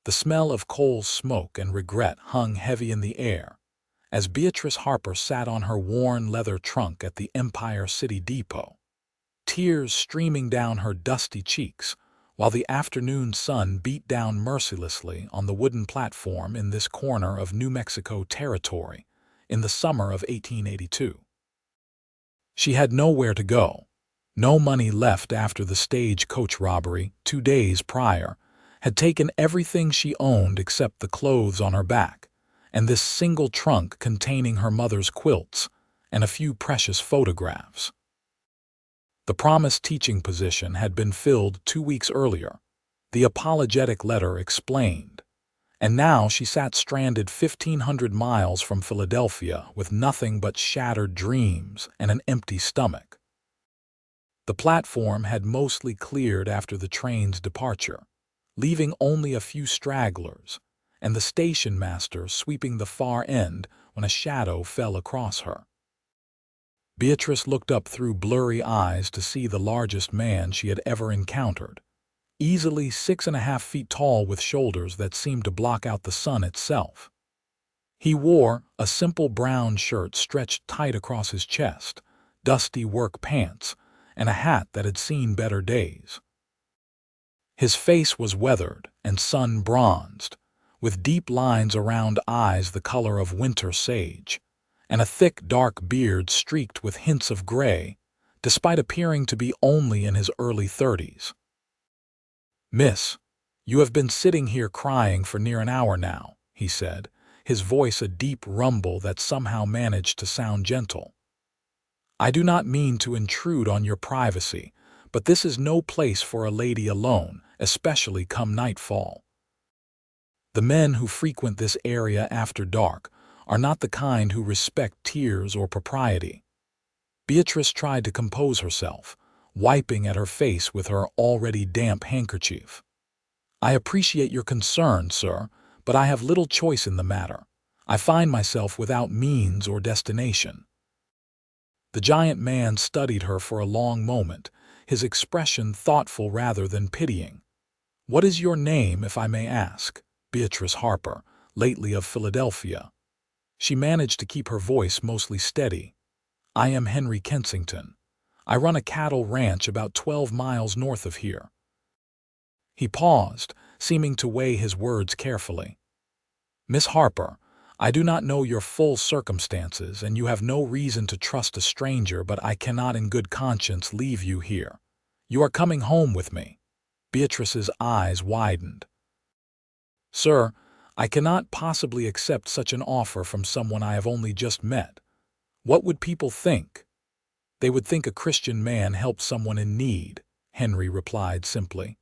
The smell of coal smoke and regret hung heavy in the air as Beatrice Harper sat on her worn leather trunk at the Empire City Depot, tears streaming down her dusty cheeks, while the afternoon sun beat down mercilessly on the wooden platform in this corner of New Mexico territory in the summer of 1882. She had nowhere to go. No money left after the stagecoach robbery 2 days prior had taken everything she owned except the clothes on her back, and this single trunk containing her mother's quilts and a few precious photographs. The promised teaching position had been filled 2 weeks earlier, the apologetic letter explained, and now she sat stranded 1,500 miles from Philadelphia with nothing but shattered dreams and an empty stomach. The platform had mostly cleared after the train's departure, leaving only a few stragglers, and the station master sweeping the far end when a shadow fell across her. Beatrice looked up through blurry eyes to see the largest man she had ever encountered, easily 6.5 feet tall with shoulders that seemed to block out the sun itself. He wore a simple brown shirt stretched tight across his chest, dusty work pants, and a hat that had seen better days. His face was weathered and sun-bronzed, with deep lines around eyes the color of winter sage, and a thick dark beard streaked with hints of gray, despite appearing to be only in his early 30s. "Miss, you have been sitting here crying for near an hour now," he said, his voice a deep rumble that somehow managed to sound gentle. "I do not mean to intrude on your privacy, but this is no place for a lady alone, especially come nightfall. The men who frequent this area after dark are not the kind who respect tears or propriety." Beatrice tried to compose herself, wiping at her face with her already damp handkerchief. "I appreciate your concern, sir, but I have little choice in the matter. I find myself without means or destination." The giant man studied her for a long moment, his expression thoughtful rather than pitying. "What is your name, if I may ask?" "Beatrice Harper, lately of Philadelphia." She managed to keep her voice mostly steady. "I am Henry Kensington. I run a cattle ranch about 12 miles north of here." He paused, seeming to weigh his words carefully. "Miss Harper, I do not know your full circumstances, and you have no reason to trust a stranger, but I cannot in good conscience leave you here. You are coming home with me." Beatrice's eyes widened. "Sir, I cannot possibly accept such an offer from someone I have only just met. What would people think?" "They would think a Christian man helped someone in need," Henry replied simply.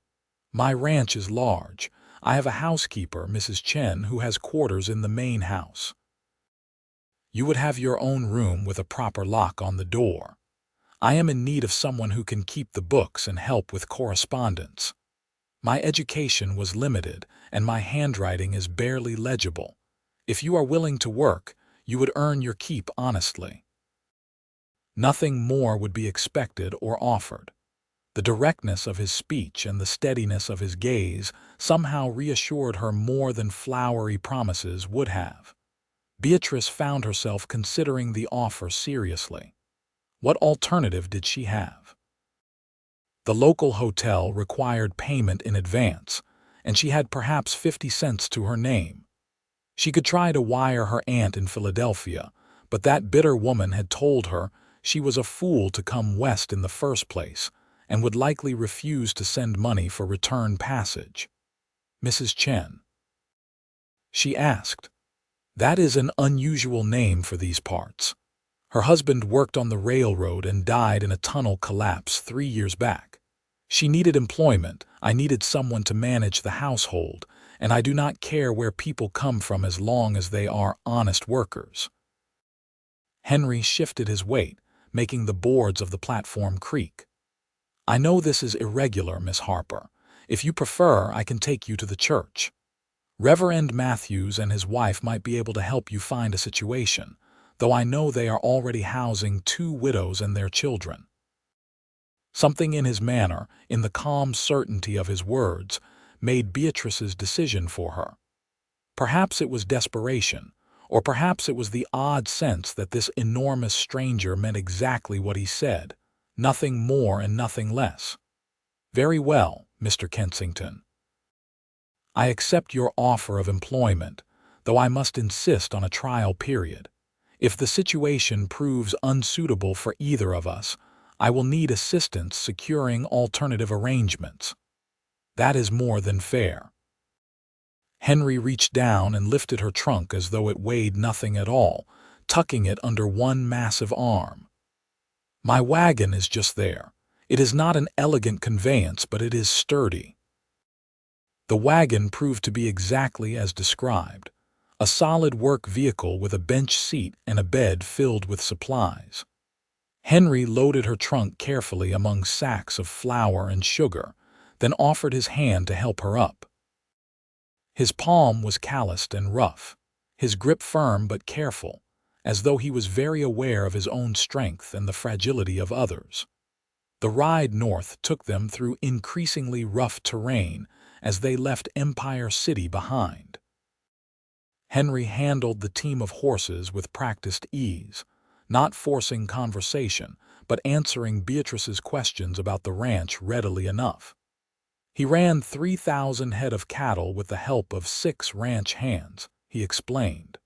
"My ranch is large. I have a housekeeper, Mrs. Chen, who has quarters in the main house. You would have your own room with a proper lock on the door. I am in need of someone who can keep the books and help with correspondence. My education was limited, and my handwriting is barely legible. If you are willing to work, you would earn your keep honestly." Nothing more would be expected or offered. The directness of his speech and the steadiness of his gaze somehow reassured her more than flowery promises would have. Beatrice found herself considering the offer seriously. What alternative did she have? The local hotel required payment in advance, and she had perhaps 50 cents to her name. She could try to wire her aunt in Philadelphia, but that bitter woman had told her she was a fool to come west in the first place, and would likely refuse to send money for return passage. "Mrs. Chen?" she asked. "That is an unusual name for these parts. Her husband worked on the railroad and died in a tunnel collapse 3 years back. She needed employment, I needed someone to manage the household, and I do not care where people come from as long as they are honest workers." Henry shifted his weight, making the boards of the platform creak. "I know this is irregular, Miss Harper. If you prefer, I can take you to the church. Reverend Matthews and his wife might be able to help you find a situation, though I know they are already housing 2 widows and their children." Something in his manner, in the calm certainty of his words, made Beatrice's decision for her. Perhaps it was desperation, or perhaps it was the odd sense that this enormous stranger meant exactly what he said, nothing more and nothing less. "Very well, Mr. Kensington. I accept your offer of employment, though I must insist on a trial period. If the situation proves unsuitable for either of us, I will need assistance securing alternative arrangements." "That is more than fair." Henry reached down and lifted her trunk as though it weighed nothing at all, tucking it under one massive arm. "My wagon is just there. It is not an elegant conveyance, but it is sturdy." The wagon proved to be exactly as described, a solid work vehicle with a bench seat and a bed filled with supplies. Henry loaded her trunk carefully among sacks of flour and sugar, then offered his hand to help her up. His palm was calloused and rough, his grip firm but careful, as though he was very aware of his own strength and the fragility of others. The ride north took them through increasingly rough terrain as they left Empire City behind. Henry handled the team of horses with practiced ease, not forcing conversation, but answering Beatrice's questions about the ranch readily enough. He ran 3,000 head of cattle with the help of 6 ranch hands, he explained.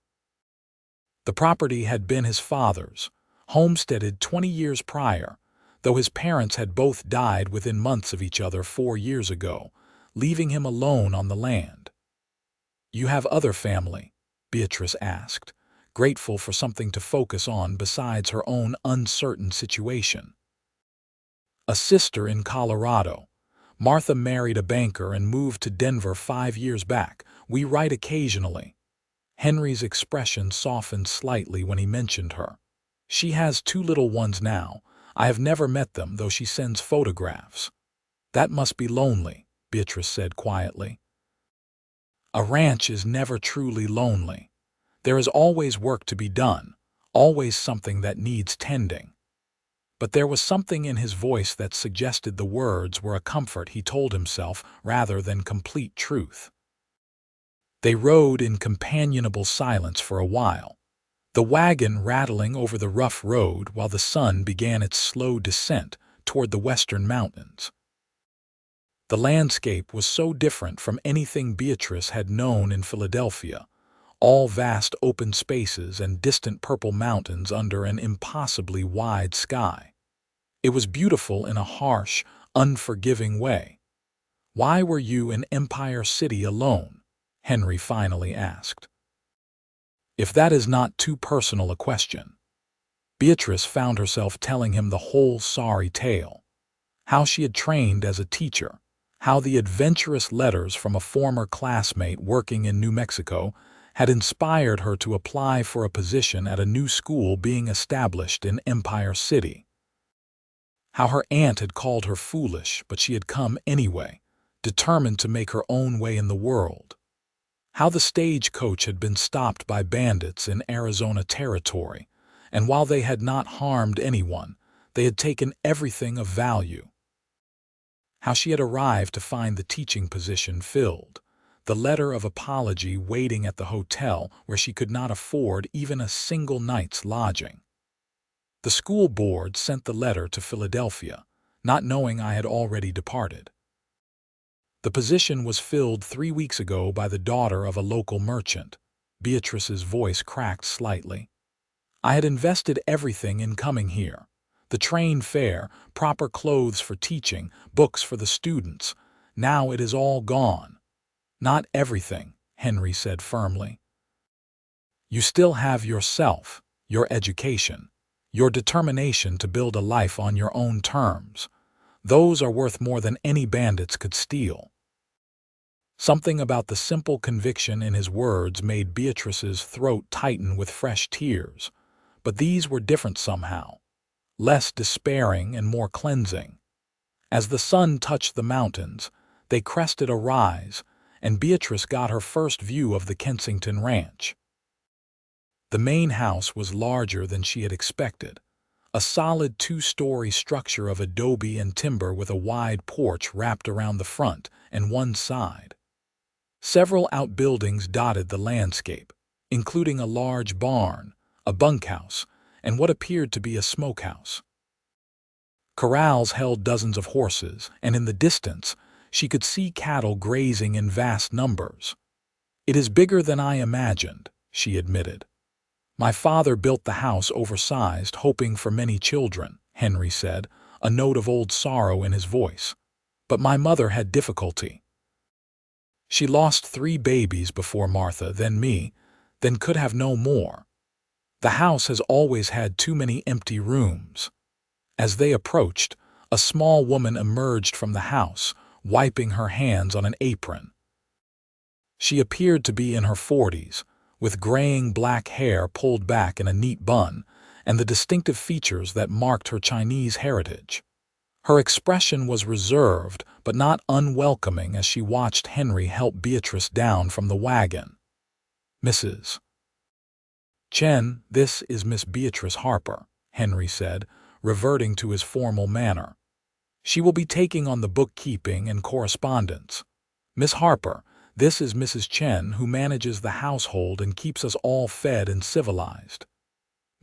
The property had been his father's, homesteaded 20 years prior, though his parents had both died within months of each other 4 years ago, leaving him alone on the land. "You have other family?" Beatrice asked, grateful for something to focus on besides her own uncertain situation. "A sister in Colorado. Martha married a banker and moved to Denver 5 years back. We write occasionally." Henry's expression softened slightly when he mentioned her. "She has 2 little ones now. I have never met them, though she sends photographs." "That must be lonely," Beatrice said quietly. "A ranch is never truly lonely. There is always work to be done, always something that needs tending." But there was something in his voice that suggested the words were a comfort he told himself rather than complete truth. They rode in companionable silence for a while, the wagon rattling over the rough road while the sun began its slow descent toward the western mountains. The landscape was so different from anything Beatrice had known in Philadelphia, all vast open spaces and distant purple mountains under an impossibly wide sky. It was beautiful in a harsh, unforgiving way. "Why were you in Empire City alone?" Henry finally asked. "If that is not too personal a question." Beatrice found herself telling him the whole sorry tale. How she had trained as a teacher, how the adventurous letters from a former classmate working in New Mexico had inspired her to apply for a position at a new school being established in Empire City. How her aunt had called her foolish, but she had come anyway, determined to make her own way in the world. How the stagecoach had been stopped by bandits in Arizona territory, and while they had not harmed anyone, they had taken everything of value. How she had arrived to find the teaching position filled, the letter of apology waiting at the hotel where she could not afford even a single night's lodging. The school board sent the letter to Philadelphia, not knowing I had already departed. The position was filled 3 weeks ago by the daughter of a local merchant. Beatrice's voice cracked slightly. I had invested everything in coming here. The train fare, proper clothes for teaching, books for the students. Now it is all gone. Not everything, Henry said firmly. You still have yourself, your education, your determination to build a life on your own terms. Those are worth more than any bandits could steal. Something about the simple conviction in his words made Beatrice's throat tighten with fresh tears, but these were different somehow, less despairing and more cleansing. As the sun touched the mountains, they crested a rise, and Beatrice got her first view of the Kensington ranch. The main house was larger than she had expected, a solid two-story structure of adobe and timber with a wide porch wrapped around the front and one side. Several outbuildings dotted the landscape, including a large barn, a bunkhouse, and what appeared to be a smokehouse. Corrals held dozens of horses, and in the distance, she could see cattle grazing in vast numbers. "It is bigger than I imagined," she admitted. "My father built the house oversized, hoping for many children," Henry said, a note of old sorrow in his voice. "But my mother had difficulty. She lost 3 babies before Martha, then me, then could have no more. The house has always had too many empty rooms." As they approached, a small woman emerged from the house, wiping her hands on an apron. She appeared to be in her 40s, with graying black hair pulled back in a neat bun, and the distinctive features that marked her Chinese heritage. Her expression was reserved, but not unwelcoming as she watched Henry help Beatrice down from the wagon. "Mrs. Chen, this is Miss Beatrice Harper," Henry said, reverting to his formal manner. "She will be taking on the bookkeeping and correspondence. Miss Harper, this is Mrs. Chen, who manages the household and keeps us all fed and civilized."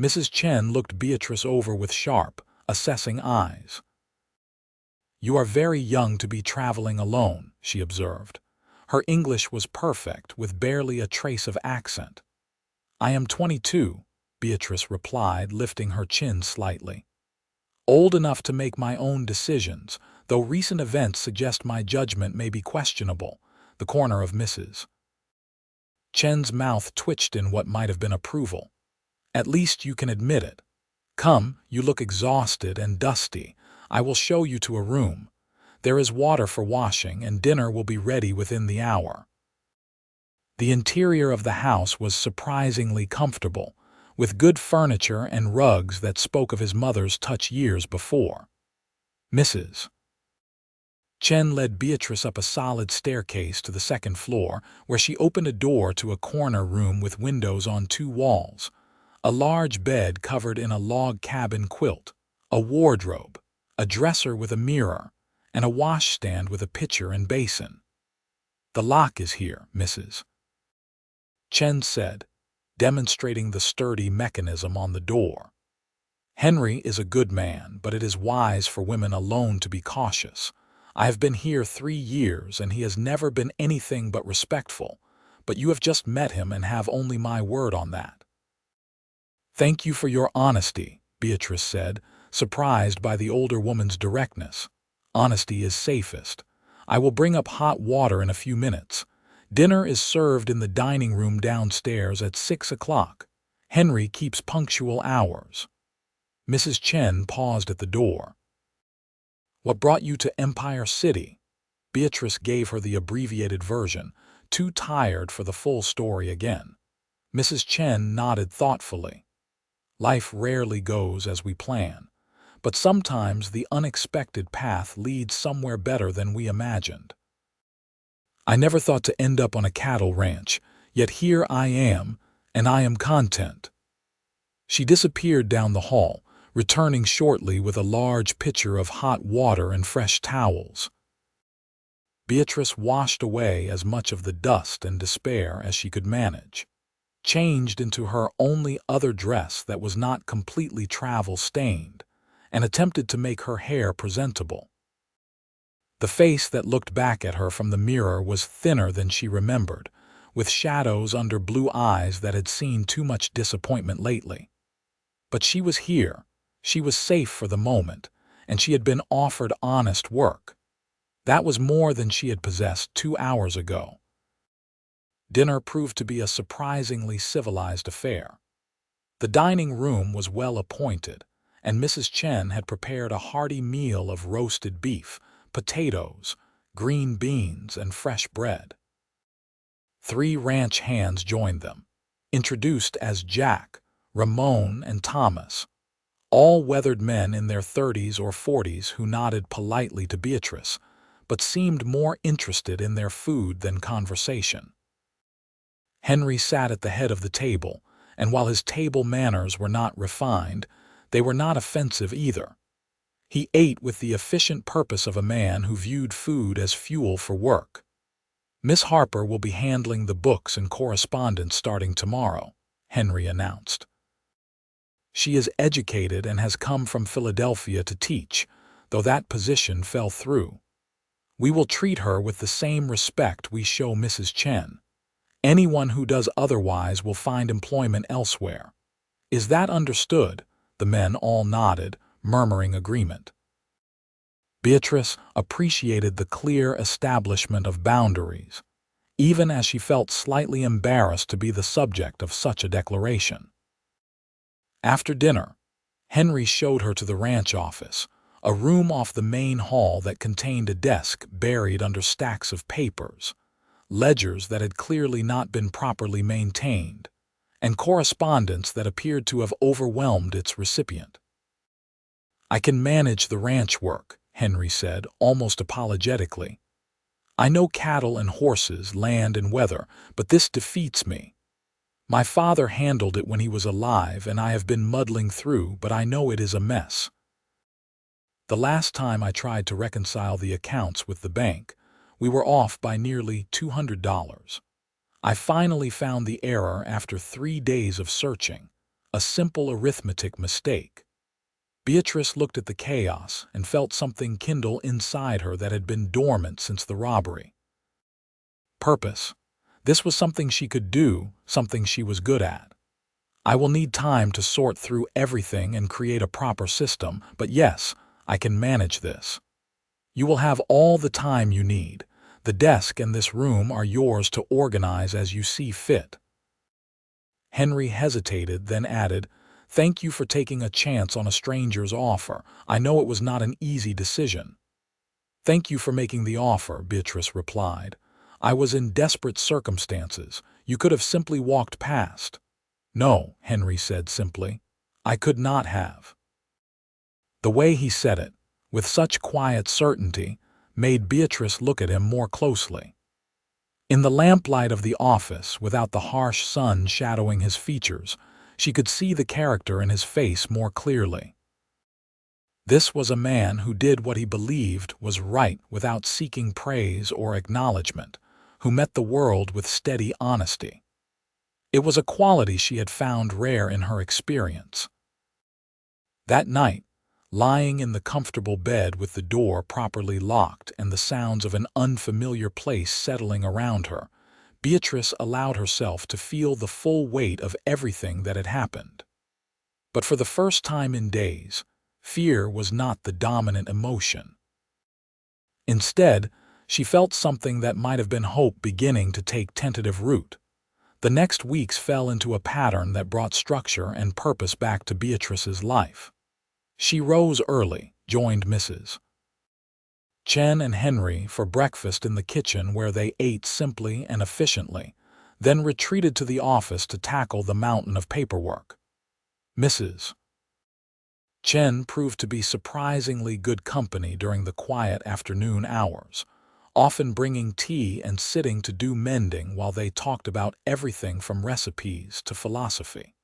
Mrs. Chen looked Beatrice over with sharp, assessing eyes. "You are very young to be traveling alone," she observed. Her English was perfect, with barely a trace of accent. "I am 22, Beatrice replied, lifting her chin slightly. "Old enough to make my own decisions, though recent events suggest my judgment may be questionable." The corner of Mrs. Chen's mouth twitched in what might have been approval. "At least you can admit it. Come, you look exhausted and dusty. I will show you to a room. There is water for washing, and dinner will be ready within the hour." The interior of the house was surprisingly comfortable, with good furniture and rugs that spoke of his mother's touch years before. Mrs. Chen led Beatrice up a solid staircase to the second floor, where she opened a door to a corner room with windows on 2 walls, a large bed covered in a log cabin quilt, a wardrobe, a dresser with a mirror, and a washstand with a pitcher and basin. "The lock is here, Mrs. Chen said, demonstrating the sturdy mechanism on the door. "Henry is a good man, but it is wise for women alone to be cautious. I have been here 3 years, and he has never been anything but respectful, but you have just met him and have only my word on that." "Thank you for your honesty," Beatrice said, surprised by the older woman's directness. "Honesty is safest. I will bring up hot water in a few minutes. Dinner is served in the dining room downstairs at 6 o'clock. Henry keeps punctual hours." Mrs. Chen paused at the door. "What brought you to Empire City?" Beatrice gave her the abbreviated version, too tired for the full story again. Mrs. Chen nodded thoughtfully. "Life rarely goes as we plan, but sometimes the unexpected path leads somewhere better than we imagined. I never thought to end up on a cattle ranch, yet here I am, and I am content." She disappeared down the hall, returning shortly with a large pitcher of hot water and fresh towels. Beatrice washed away as much of the dust and despair as she could manage, changed into her only other dress that was not completely travel-stained, and attempted to make her hair presentable. The face that looked back at her from the mirror was thinner than she remembered, with shadows under blue eyes that had seen too much disappointment lately. But she was here, she was safe for the moment, and she had been offered honest work. That was more than she had possessed 2 hours ago. Dinner proved to be a surprisingly civilized affair. The dining room was well appointed, and Mrs. Chen had prepared a hearty meal of roasted beef, potatoes, green beans, and fresh bread. 3 ranch hands joined them, introduced as Jack, Ramon, and Thomas, all weathered men in their 30s or 40s who nodded politely to Beatrice, but seemed more interested in their food than conversation. Henry sat at the head of the table, and while his table manners were not refined, they were not offensive either. He ate with the efficient purpose of a man who viewed food as fuel for work. "Miss Harper will be handling the books and correspondence starting tomorrow," Henry announced. "She is educated and has come from Philadelphia to teach, though that position fell through. We will treat her with the same respect we show Mrs. Chen. Anyone who does otherwise will find employment elsewhere. Is that understood?" The men all nodded, murmuring agreement. Beatrice appreciated the clear establishment of boundaries, even as she felt slightly embarrassed to be the subject of such a declaration. After dinner, Henry showed her to the ranch office, a room off the main hall that contained a desk buried under stacks of papers, ledgers that had clearly not been properly maintained, and correspondence that appeared to have overwhelmed its recipient. "I can manage the ranch work," Henry said, almost apologetically. "I know cattle and horses, land and weather, but this defeats me. My father handled it when he was alive, and I have been muddling through, but I know it is a mess. The last time I tried to reconcile the accounts with the bank, we were off by nearly $200. I finally found the error after 3 days of searching, a simple arithmetic mistake." Beatrice looked at the chaos and felt something kindle inside her that had been dormant since the robbery. Purpose. This was something she could do, something she was good at. "I will need time to sort through everything and create a proper system, but yes, I can manage this. You will have all the time you need. The desk and this room are yours to organize as you see fit." Henry hesitated, then added, "Thank you for taking a chance on a stranger's offer. I know it was not an easy decision." "Thank you for making the offer," Beatrice replied. "I was in desperate circumstances. You could have simply walked past." "No," Henry said simply. "I could not have." The way he said it, with such quiet certainty, made Beatrice look at him more closely. In the lamplight of the office, without the harsh sun shadowing his features, she could see the character in his face more clearly. This was a man who did what he believed was right without seeking praise or acknowledgement, who met the world with steady honesty. It was a quality she had found rare in her experience. That night, lying in the comfortable bed with the door properly locked and the sounds of an unfamiliar place settling around her, Beatrice allowed herself to feel the full weight of everything that had happened. But for the first time in days, fear was not the dominant emotion. Instead, she felt something that might have been hope beginning to take tentative root. The next weeks fell into a pattern that brought structure and purpose back to Beatrice's life. She rose early, joined Mrs. Chen and Henry for breakfast in the kitchen where they ate simply and efficiently, then retreated to the office to tackle the mountain of paperwork. Mrs. Chen proved to be surprisingly good company during the quiet afternoon hours, often bringing tea and sitting to do mending while they talked about everything from recipes to philosophy.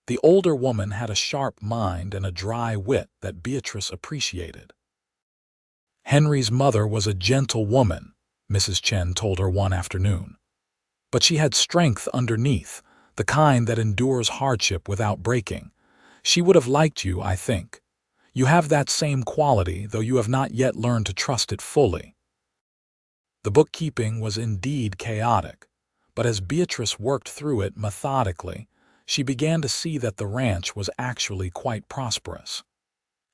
The older woman had a sharp mind and a dry wit that Beatrice appreciated. Henry's mother was a gentle woman, Mrs. Chen told her one afternoon. But she had strength underneath, the kind that endures hardship without breaking. She would have liked you, I think. You have that same quality, though you have not yet learned to trust it fully. The bookkeeping was indeed chaotic, but as Beatrice worked through it methodically, she began to see that the ranch was actually quite prosperous.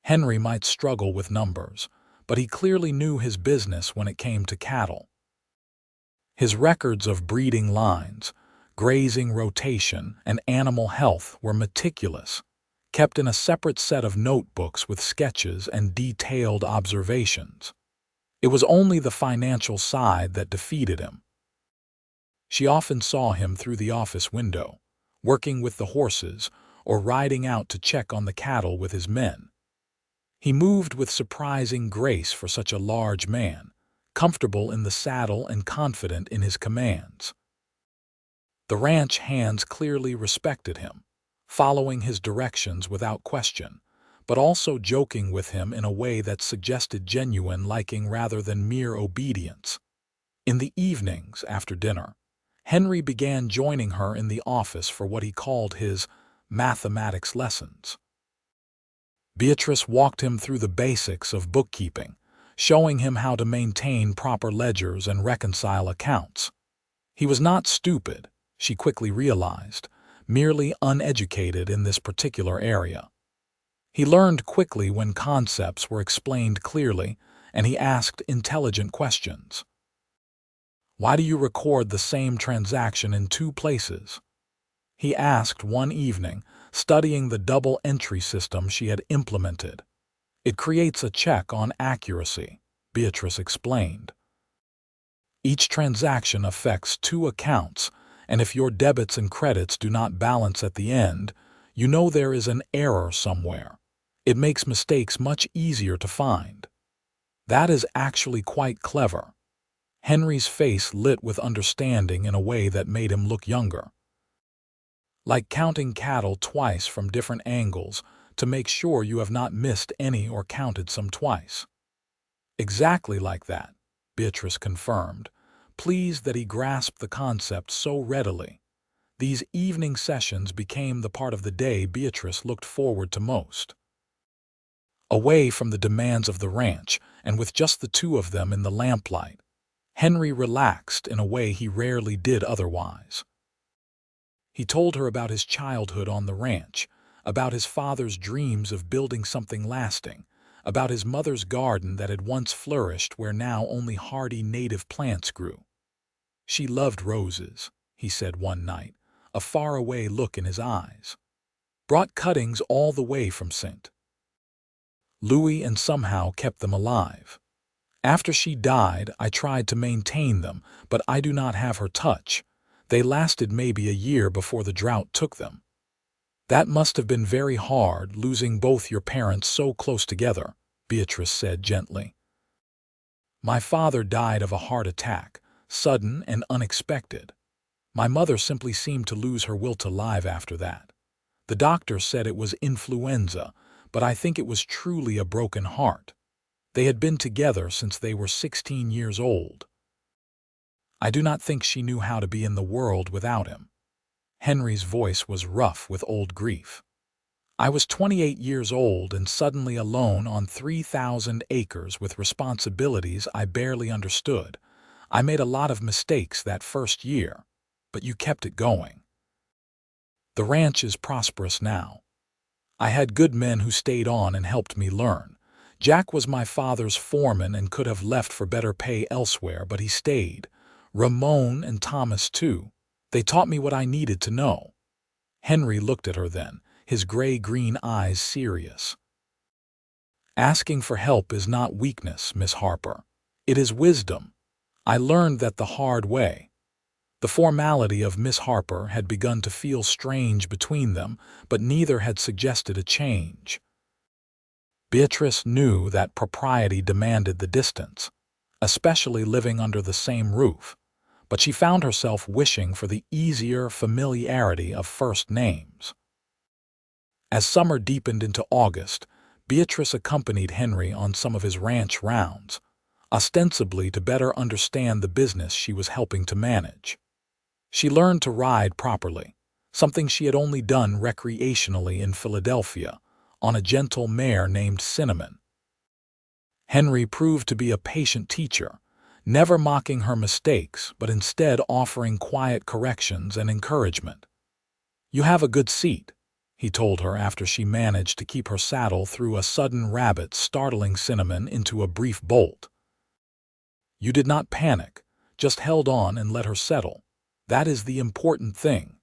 Henry might struggle with numbers, but he clearly knew his business when it came to cattle. His records of breeding lines, grazing rotation, and animal health were meticulous, kept in a separate set of notebooks with sketches and detailed observations. It was only the financial side that defeated him. She often saw him through the office window, working with the horses or riding out to check on the cattle with his men. He moved with surprising grace for such a large man, comfortable in the saddle and confident in his commands. The ranch hands clearly respected him, following his directions without question, but also joking with him in a way that suggested genuine liking rather than mere obedience. In the evenings, after dinner, Henry began joining her in the office for what he called his mathematics lessons. Beatrice walked him through the basics of bookkeeping, showing him how to maintain proper ledgers and reconcile accounts. He was not stupid, she quickly realized, merely uneducated in this particular area. He learned quickly when concepts were explained clearly, and he asked intelligent questions. "Why do you record the same transaction in two places?" he asked one evening, studying the double entry system she had implemented. "It creates a check on accuracy," Beatrice explained. "Each transaction affects two accounts, and if your debits and credits do not balance at the end, you know there is an error somewhere. It makes mistakes much easier to find." "That is actually quite clever." Henry's face lit with understanding in a way that made him look younger. "Like counting cattle twice from different angles to make sure you have not missed any or counted some twice." "Exactly like that," Beatrice confirmed, pleased that he grasped the concept so readily. These evening sessions became the part of the day Beatrice looked forward to most. Away from the demands of the ranch, and with just the two of them in the lamplight, Henry relaxed in a way he rarely did otherwise. He told her about his childhood on the ranch, about his father's dreams of building something lasting, about his mother's garden that had once flourished where now only hardy native plants grew. "She loved roses," he said one night, a faraway look in his eyes. "Brought cuttings all the way from St. Louis and somehow kept them alive. After she died, I tried to maintain them, but I do not have her touch. They lasted maybe a year before the drought took them." "That must have been very hard, losing both your parents so close together," Beatrice said gently. "My father died of a heart attack, sudden and unexpected. My mother simply seemed to lose her will to live after that. The doctor said it was influenza, but I think it was truly a broken heart. They had been together since they were 16 years old. I do not think she knew how to be in the world without him." Henry's voice was rough with old grief. "I was 28 years old and suddenly alone on 3,000 acres with responsibilities I barely understood. I made a lot of mistakes that first year, but you kept it going. The ranch is prosperous now. I had good men who stayed on and helped me learn. Jack was my father's foreman and could have left for better pay elsewhere, but he stayed. Ramon and Thomas, too. They taught me what I needed to know." Henry looked at her then, his gray-green eyes serious. "Asking for help is not weakness, Miss Harper. It is wisdom. I learned that the hard way." The formality of Miss Harper had begun to feel strange between them, but neither had suggested a change. Beatrice knew that propriety demanded the distance, especially living under the same roof, but she found herself wishing for the easier familiarity of first names. As summer deepened into August, Beatrice accompanied Henry on some of his ranch rounds, ostensibly to better understand the business she was helping to manage. She learned to ride properly, something she had only done recreationally in Philadelphia, on a gentle mare named Cinnamon. Henry proved to be a patient teacher, never mocking her mistakes but instead offering quiet corrections and encouragement. "You have a good seat," he told her after she managed to keep her saddle through a sudden rabbit startling Cinnamon into a brief bolt. "You did not panic, just held on and let her settle. That is the important thing."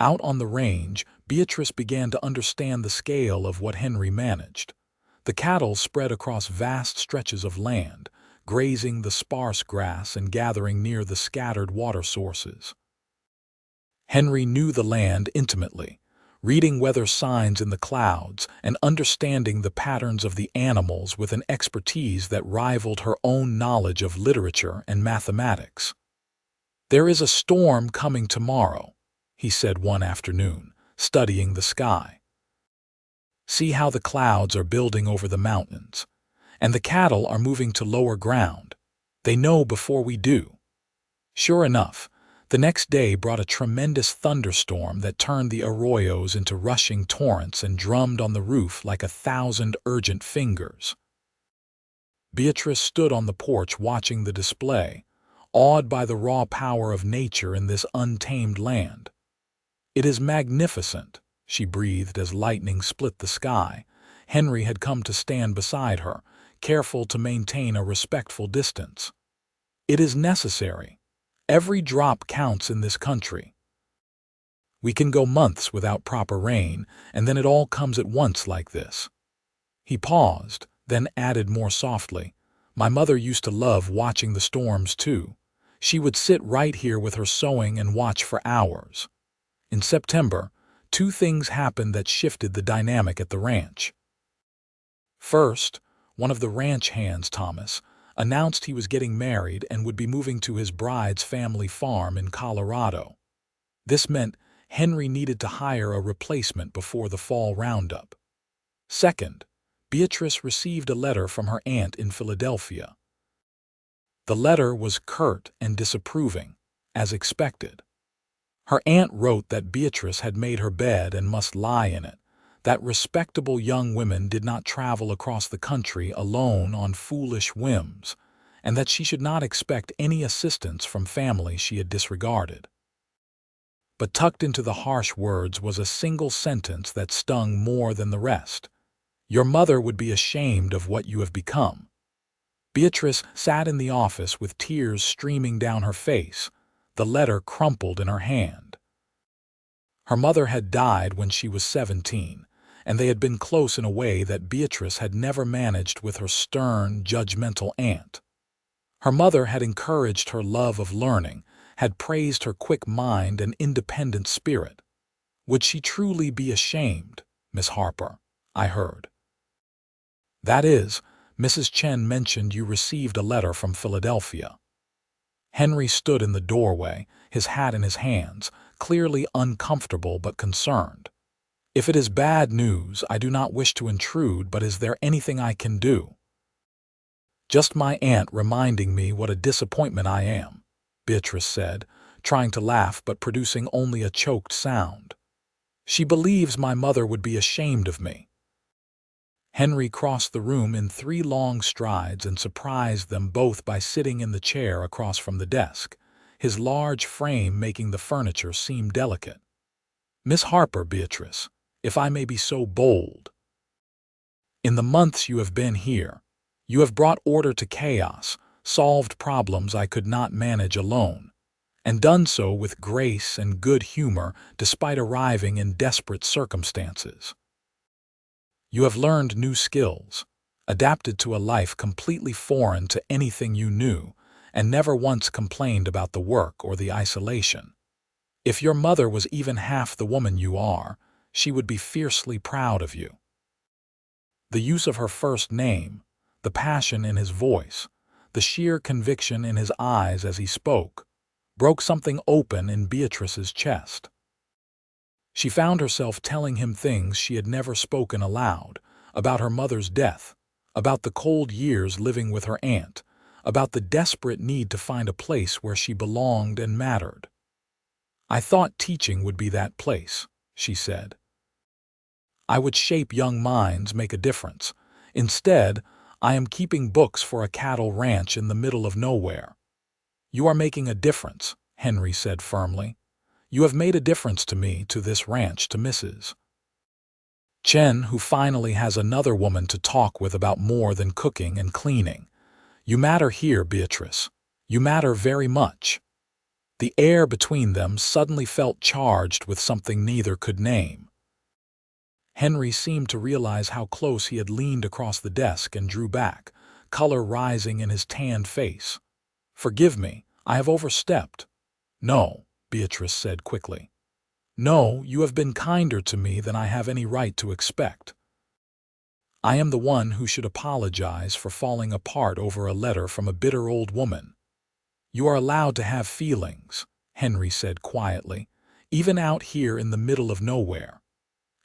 Out on the range, Beatrice began to understand the scale of what Henry managed. The cattle spread across vast stretches of land, grazing the sparse grass and gathering near the scattered water sources. Henry knew the land intimately, reading weather signs in the clouds and understanding the patterns of the animals with an expertise that rivaled her own knowledge of literature and mathematics. "There is a storm coming tomorrow," he said one afternoon, studying the sky. See how the clouds are building over the mountains, and the cattle are moving to lower ground. They know before we do. Sure enough, the next day brought a tremendous thunderstorm that turned the arroyos into rushing torrents and drummed on the roof like 1,000 urgent fingers. Beatrice stood on the porch watching the display, awed by the raw power of nature in this untamed land. "It is magnificent," she breathed as lightning split the sky. Henry had come to stand beside her, careful to maintain a respectful distance. "It is necessary. Every drop counts in this country. We can go months without proper rain, and then it all comes at once like this." He paused, then added more softly, "My mother used to love watching the storms too. She would sit right here with her sewing and watch for hours." In September, two things happened that shifted the dynamic at the ranch. First, one of the ranch hands, Thomas, announced he was getting married and would be moving to his bride's family farm in Colorado. This meant Henry needed to hire a replacement before the fall roundup. Second, Beatrice received a letter from her aunt in Philadelphia. The letter was curt and disapproving, as expected. Her aunt wrote that Beatrice had made her bed and must lie in it, that respectable young women did not travel across the country alone on foolish whims, and that she should not expect any assistance from family she had disregarded. But tucked into the harsh words was a single sentence that stung more than the rest. "Your mother would be ashamed of what you have become." Beatrice sat in the office with tears streaming down her face, the letter crumpled in her hand. Her mother had died when she was 17, and they had been close in a way that Beatrice had never managed with her stern, judgmental aunt. Her mother had encouraged her love of learning, had praised her quick mind and independent spirit. Would she truly be ashamed, Miss Harper? I heard. That is, Mrs. Chen mentioned you received a letter from Philadelphia. Henry stood in the doorway, his hat in his hands, clearly uncomfortable but concerned. "If it is bad news, I do not wish to intrude, but is there anything I can do?" "Just my aunt reminding me what a disappointment I am," Beatrice said, trying to laugh but producing only a choked sound. "She believes my mother would be ashamed of me." Henry crossed the room in 3 long strides and surprised them both by sitting in the chair across from the desk, his large frame making the furniture seem delicate. "Miss Harper, Beatrice, if I may be so bold. In the months you have been here, you have brought order to chaos, solved problems I could not manage alone, and done so with grace and good humor despite arriving in desperate circumstances. You have learned new skills, adapted to a life completely foreign to anything you knew, and never once complained about the work or the isolation. If your mother was even half the woman you are, she would be fiercely proud of you." The use of her first name, the passion in his voice, the sheer conviction in his eyes as he spoke, broke something open in Beatrice's chest. She found herself telling him things she had never spoken aloud, about her mother's death, about the cold years living with her aunt, about the desperate need to find a place where she belonged and mattered. "I thought teaching would be that place," she said. "I would shape young minds, make a difference. Instead, I am keeping books for a cattle ranch in the middle of nowhere." "You are making a difference," Henry said firmly. "You have made a difference to me, to this ranch, to Mrs. Chen, who finally has another woman to talk with about more than cooking and cleaning. You matter here, Beatrice. You matter very much." The air between them suddenly felt charged with something neither could name. Henry seemed to realize how close he had leaned across the desk and drew back, color rising in his tanned face. "Forgive me, I have overstepped." "No," Beatrice said quickly. "No, you have been kinder to me than I have any right to expect. I am the one who should apologize for falling apart over a letter from a bitter old woman." "You are allowed to have feelings," Henry said quietly, even out here in the middle of nowhere.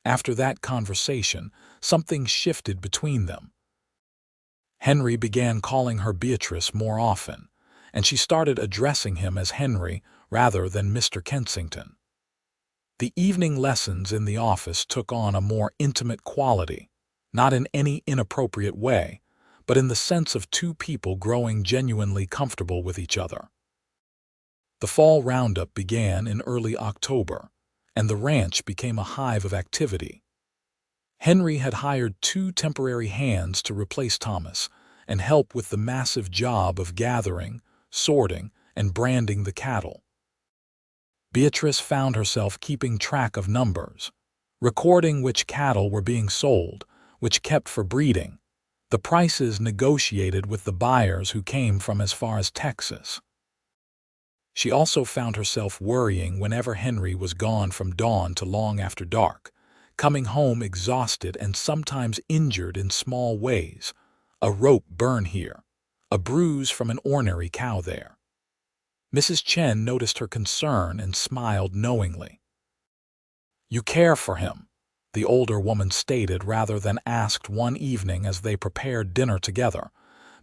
After that conversation, something shifted between them. Henry began calling her Beatrice more often, and she started addressing him as Henry rather than Mr. Kensington. The evening lessons in the office took on a more intimate quality, not in any inappropriate way, but in the sense of two people growing genuinely comfortable with each other. The fall roundup began in early October, and the ranch became a hive of activity. Henry had hired 2 temporary hands to replace Thomas and help with the massive job of gathering, sorting, and branding the cattle. Beatrice found herself keeping track of numbers, recording which cattle were being sold, which kept for breeding, the prices negotiated with the buyers who came from as far as Texas. She also found herself worrying whenever Henry was gone from dawn to long after dark, coming home exhausted and sometimes injured in small ways, a rope burn here, a bruise from an ornery cow there. Mrs. Chen noticed her concern and smiled knowingly. "You care for him," the older woman stated rather than asked one evening as they prepared dinner together,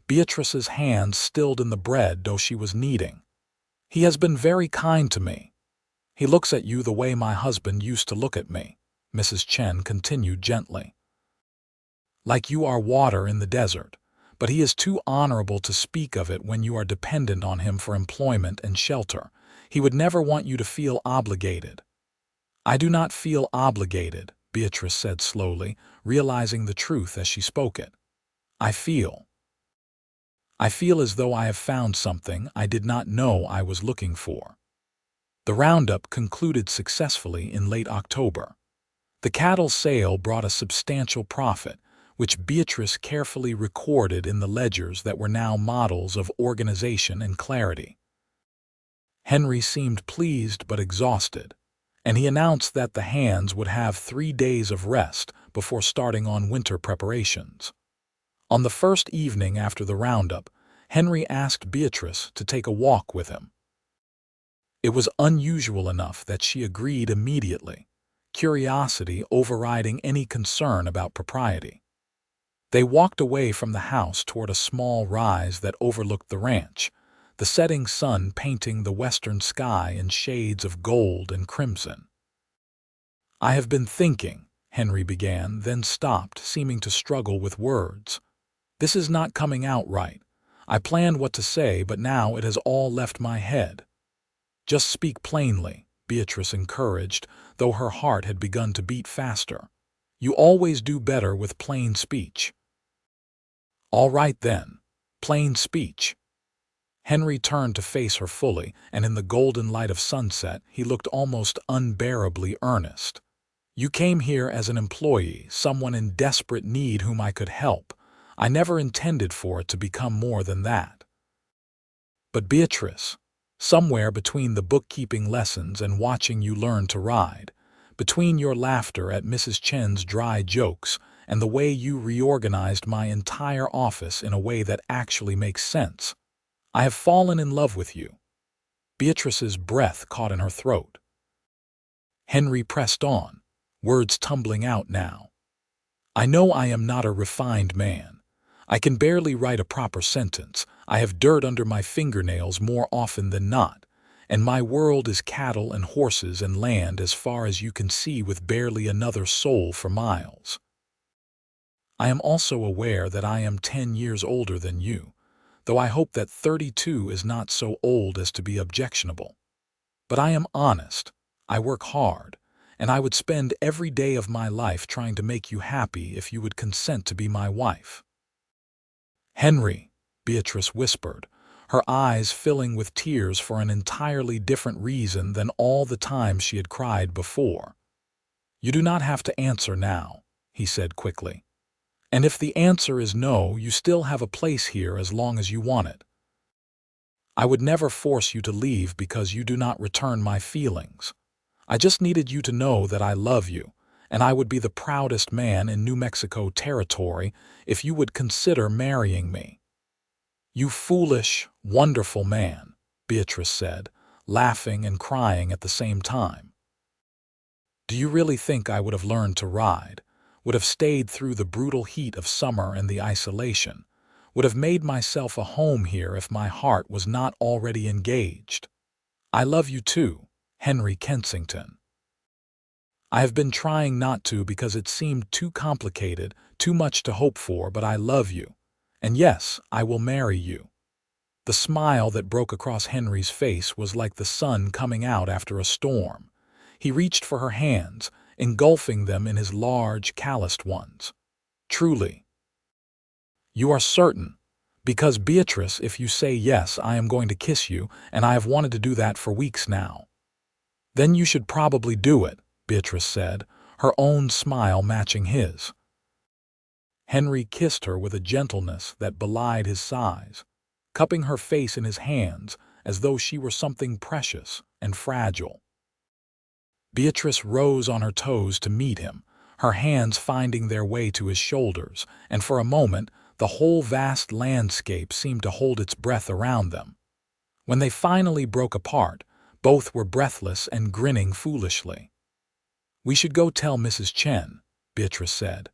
Beatrice's hands stilled in the bread though she was kneading. "He has been very kind to me. He looks at you the way my husband used to look at me," Mrs. Chen continued gently. "Like you are water in the desert, but he is too honorable to speak of it when you are dependent on him for employment and shelter. He would never want you to feel obligated." "I do not feel obligated," Beatrice said slowly, realizing the truth as she spoke it. I feel as though I have found something I did not know I was looking for." The roundup concluded successfully in late October. The cattle sale brought a substantial profit, which Beatrice carefully recorded in the ledgers that were now models of organization and clarity. Henry seemed pleased but exhausted, and he announced that the hands would have 3 days of rest before starting on winter preparations. On the first evening after the roundup, Henry asked Beatrice to take a walk with him. It was unusual enough that she agreed immediately, curiosity overriding any concern about propriety. They walked away from the house toward a small rise that overlooked the ranch, the setting sun painting the western sky in shades of gold and crimson. "I have been thinking," Henry began, then stopped, seeming to struggle with words. "This is not coming out right. I planned what to say, but now it has all left my head." "Just speak plainly," Beatrice encouraged, though her heart had begun to beat faster. "You always do better with plain speech." "All right then, plain speech." Henry turned to face her fully, and in the golden light of sunset he looked almost unbearably earnest. "You came here as an employee, someone in desperate need whom I could help. I never intended for it to become more than that." "But Beatrice, somewhere between the bookkeeping lessons and watching you learn to ride, between your laughter at Mrs. Chen's dry jokes and the way you reorganized my entire office in a way that actually makes sense, I have fallen in love with you." Beatrice's breath caught in her throat. Henry pressed on, words tumbling out now. "I know I am not a refined man. I can barely write a proper sentence. I have dirt under my fingernails more often than not, and my world is cattle and horses and land as far as you can see with barely another soul for miles. I am also aware that I am 10 years older than you, though I hope that 32 is not so old as to be objectionable. But I am honest, I work hard, and I would spend every day of my life trying to make you happy if you would consent to be my wife." "Henry," Beatrice whispered, her eyes filling with tears for an entirely different reason than all the times she had cried before. "You do not have to answer now," he said quickly. "And if the answer is no, you still have a place here as long as you want it. I would never force you to leave because you do not return my feelings. I just needed you to know that I love you, and I would be the proudest man in New Mexico territory if you would consider marrying me." "You foolish, wonderful man," Beatrice said, laughing and crying at the same time. Do you really think I would have learned to ride, would have stayed through the brutal heat of summer and the isolation, would have made myself a home here if my heart was not already engaged? I love you too, Henry Kensington. I have been trying not to because it seemed too complicated, too much to hope for, but I love you. And yes, I will marry you. The smile that broke across Henry's face was like the sun coming out after a storm. He reached for her hands, engulfing them in his large, calloused ones. Truly. You are certain? Because, Beatrice, if you say yes, I am going to kiss you, and I have wanted to do that for weeks now. Then you should probably do it, Beatrice said, her own smile matching his. Henry kissed her with a gentleness that belied his size, cupping her face in his hands as though she were something precious and fragile. Beatrice rose on her toes to meet him, her hands finding their way to his shoulders, and for a moment the whole vast landscape seemed to hold its breath around them. When they finally broke apart, both were breathless and grinning foolishly. "We should go tell Mrs. Chen," Beatrice said.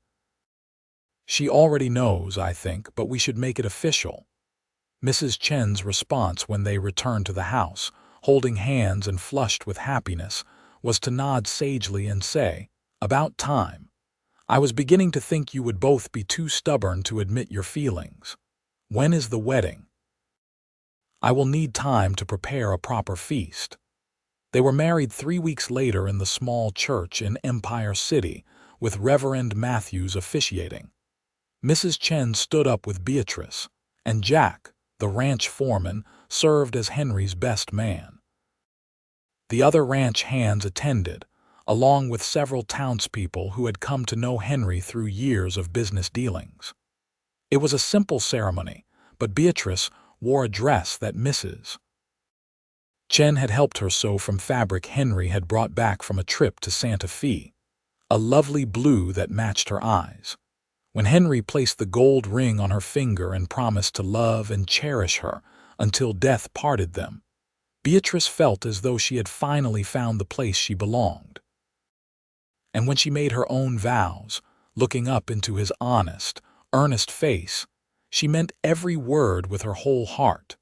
"She already knows, I think, but we should make it official." Mrs. Chen's response when they returned to the house, holding hands and flushed with happiness, was to nod sagely and say, "About time. I was beginning to think you would both be too stubborn to admit your feelings. When is the wedding?" "I will need time to prepare a proper feast." They were married 3 weeks later in the small church in Empire City, with Reverend Matthews officiating. Mrs. Chen stood up with Beatrice, and Jack, the ranch foreman, served as Henry's best man. The other ranch hands attended, along with several townspeople who had come to know Henry through years of business dealings. It was a simple ceremony, but Beatrice wore a dress that Mrs. Chen had helped her sew from fabric Henry had brought back from a trip to Santa Fe, a lovely blue that matched her eyes. When Henry placed the gold ring on her finger and promised to love and cherish her until death parted them, Beatrice felt as though she had finally found the place she belonged. And when she made her own vows, looking up into his honest, earnest face, she meant every word with her whole heart.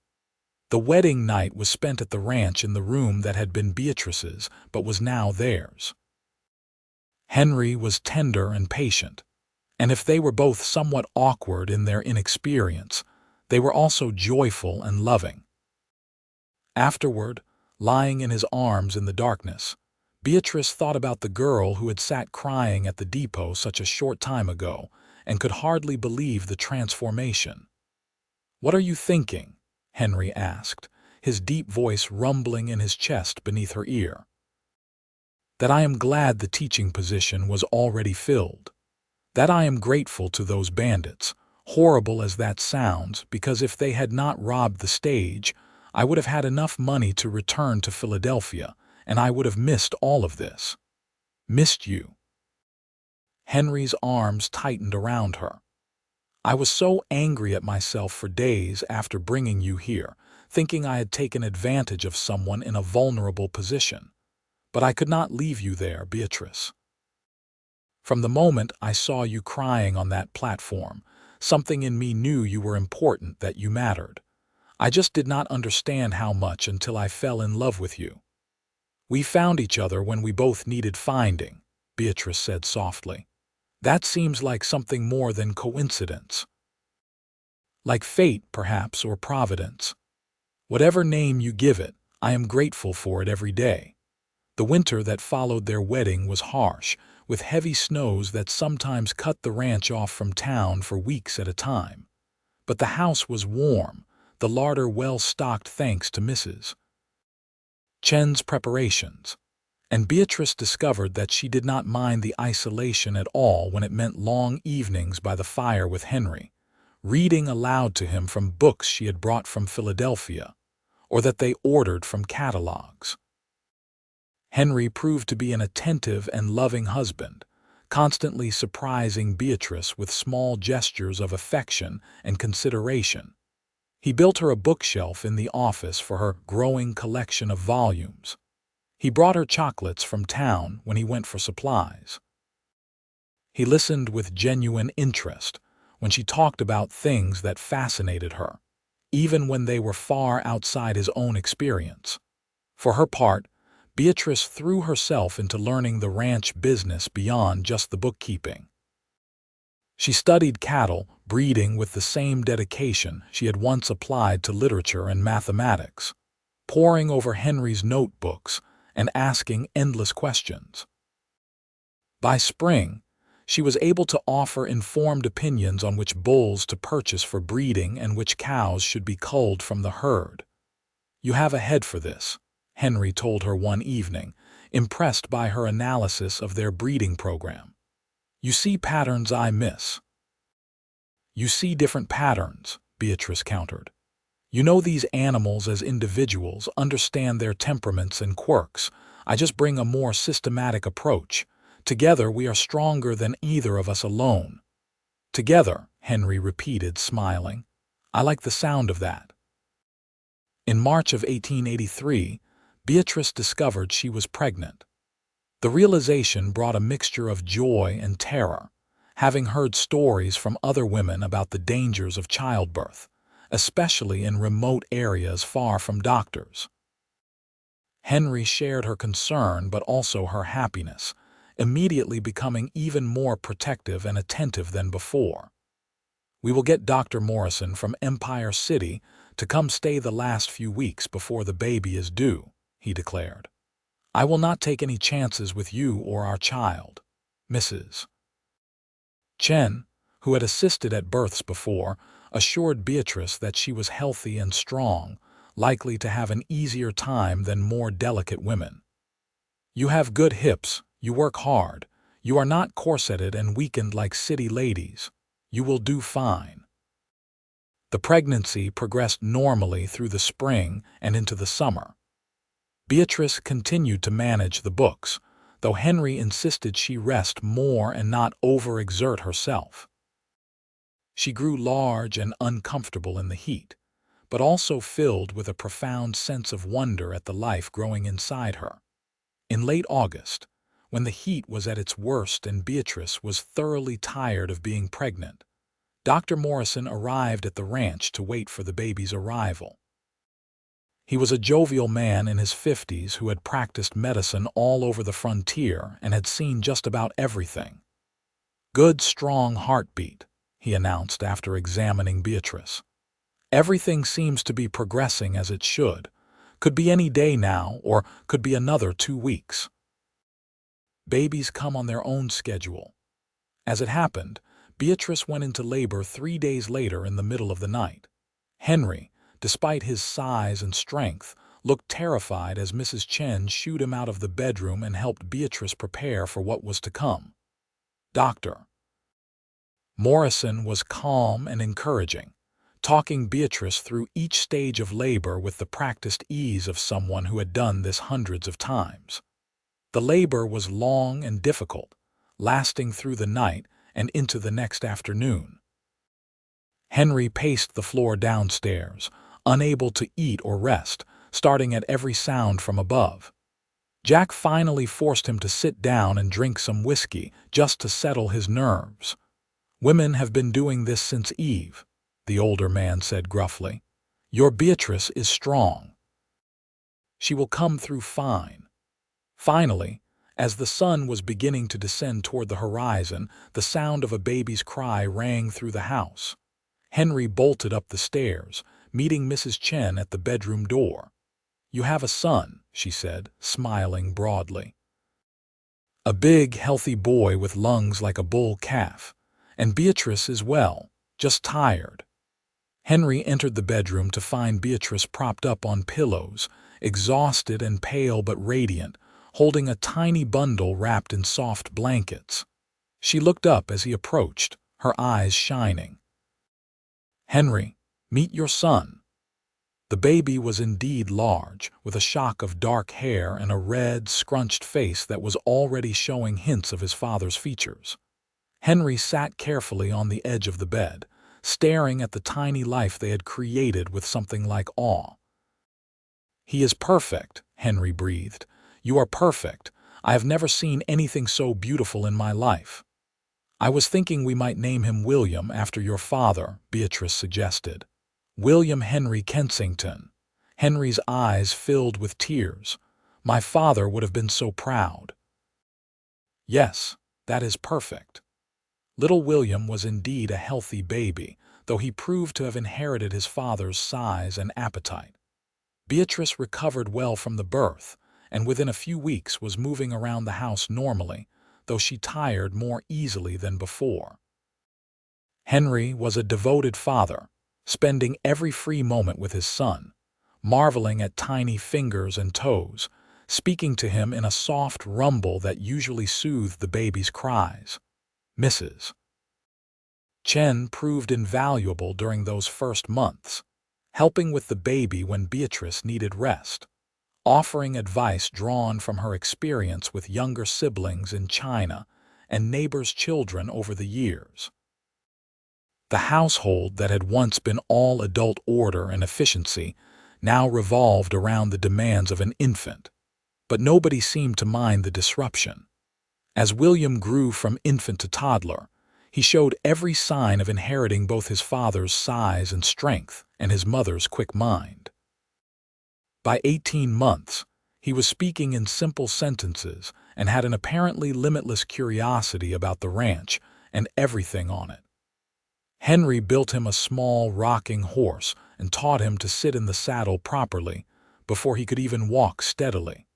The wedding night was spent at the ranch in the room that had been Beatrice's but was now theirs. Henry was tender and patient, and if they were both somewhat awkward in their inexperience, they were also joyful and loving. Afterward, lying in his arms in the darkness, Beatrice thought about the girl who had sat crying at the depot such a short time ago and could hardly believe the transformation. "What are you thinking?" Henry asked, his deep voice rumbling in his chest beneath her ear. "That I am glad the teaching position was already filled. That I am grateful to those bandits, horrible as that sounds, because if they had not robbed the stage, I would have had enough money to return to Philadelphia, and I would have missed all of this. Missed you." Henry's arms tightened around her. "I was so angry at myself for days after bringing you here, thinking I had taken advantage of someone in a vulnerable position. But I could not leave you there, Beatrice. From the moment I saw you crying on that platform, something in me knew you were important, that you mattered. I just did not understand how much until I fell in love with you." "We found each other when we both needed finding," Beatrice said softly. "That seems like something more than coincidence. Like fate, perhaps, or providence. Whatever name you give it, I am grateful for it every day." The winter that followed their wedding was harsh, with heavy snows that sometimes cut the ranch off from town for weeks at a time. But the house was warm, the larder well stocked thanks to Mrs. Chen's preparations, and Beatrice discovered that she did not mind the isolation at all when it meant long evenings by the fire with Henry, reading aloud to him from books she had brought from Philadelphia, or that they ordered from catalogs. Henry proved to be an attentive and loving husband, constantly surprising Beatrice with small gestures of affection and consideration. He built her a bookshelf in the office for her growing collection of volumes. He brought her chocolates from town when he went for supplies. He listened with genuine interest when she talked about things that fascinated her, even when they were far outside his own experience. For her part, Beatrice threw herself into learning the ranch business beyond just the bookkeeping. She studied cattle breeding with the same dedication she had once applied to literature and mathematics, poring over Henry's notebooks and asking endless questions. By spring, she was able to offer informed opinions on which bulls to purchase for breeding and which cows should be culled from the herd. "You have a head for this," Henry told her one evening, impressed by her analysis of their breeding program. "You see patterns I miss." "You see different patterns," Beatrice countered. "You know these animals as individuals, understand their temperaments and quirks. I just bring a more systematic approach. Together we are stronger than either of us alone." "Together," Henry repeated, smiling. "I like the sound of that." In March of 1883, Beatrice discovered she was pregnant. The realization brought a mixture of joy and terror, having heard stories from other women about the dangers of childbirth, especially in remote areas far from doctors. Henry shared her concern but also her happiness, immediately becoming even more protective and attentive than before. "We will get Dr. Morrison from Empire City to come stay the last few weeks before the baby is due," he declared. "I will not take any chances with you or our child." Mrs. Chen, who had assisted at births before, assured Beatrice that she was healthy and strong, likely to have an easier time than more delicate women. "You have good hips, you work hard, you are not corseted and weakened like city ladies. You will do fine." The pregnancy progressed normally through the spring and into the summer. Beatrice continued to manage the books, though Henry insisted she rest more and not overexert herself. She grew large and uncomfortable in the heat, but also filled with a profound sense of wonder at the life growing inside her. In late August, when the heat was at its worst and Beatrice was thoroughly tired of being pregnant, Dr. Morrison arrived at the ranch to wait for the baby's arrival. He was a jovial man in his 50s who had practiced medicine all over the frontier and had seen just about everything. "Good, strong heartbeat," he announced after examining Beatrice. "Everything seems to be progressing as it should. Could be any day now, or could be another 2 weeks. Babies come on their own schedule." As it happened, Beatrice went into labor 3 days later in the middle of the night. Henry, despite his size and strength, looked terrified as Mrs. Chen shooed him out of the bedroom and helped Beatrice prepare for what was to come. Dr. Morrison was calm and encouraging, talking Beatrice through each stage of labor with the practiced ease of someone who had done this hundreds of times. The labor was long and difficult, lasting through the night and into the next afternoon. Henry paced the floor downstairs, unable to eat or rest, starting at every sound from above. Jack finally forced him to sit down and drink some whiskey just to settle his nerves. "Women have been doing this since Eve," the older man said gruffly. "Your Beatrice is strong. She will come through fine." Finally, as the sun was beginning to descend toward the horizon, the sound of a baby's cry rang through the house. Henry bolted up the stairs, meeting Mrs. Chen at the bedroom door. "You have a son," she said, smiling broadly. "A big, healthy boy with lungs like a bull calf. And Beatrice is well, just tired." Henry entered the bedroom to find Beatrice propped up on pillows, exhausted and pale but radiant, holding a tiny bundle wrapped in soft blankets. She looked up as he approached, her eyes shining. "Henry, meet your son." The baby was indeed large, with a shock of dark hair and a red, scrunched face that was already showing hints of his father's features. Henry sat carefully on the edge of the bed, staring at the tiny life they had created with something like awe. "He is perfect," Henry breathed, "You are perfect. I have never seen anything so beautiful in my life." "I was thinking we might name him William after your father," Beatrice suggested. "William Henry Kensington." Henry's eyes filled with tears. "My father would have been so proud." "Yes, that is perfect." Little William was indeed a healthy baby, though he proved to have inherited his father's size and appetite. Beatrice recovered well from the birth, and within a few weeks was moving around the house normally, though she tired more easily than before. Henry was a devoted father, spending every free moment with his son, marveling at tiny fingers and toes, speaking to him in a soft rumble that usually soothed the baby's cries. Mrs. Chen proved invaluable during those first months, helping with the baby when Beatrice needed rest, offering advice drawn from her experience with younger siblings in China and neighbors' children over the years. The household that had once been all adult order and efficiency now revolved around the demands of an infant, but nobody seemed to mind the disruption. As William grew from infant to toddler, he showed every sign of inheriting both his father's size and strength and his mother's quick mind. By 18 months, he was speaking in simple sentences and had an apparently limitless curiosity about the ranch and everything on it. Henry built him a small rocking horse and taught him to sit in the saddle properly before he could even walk steadily.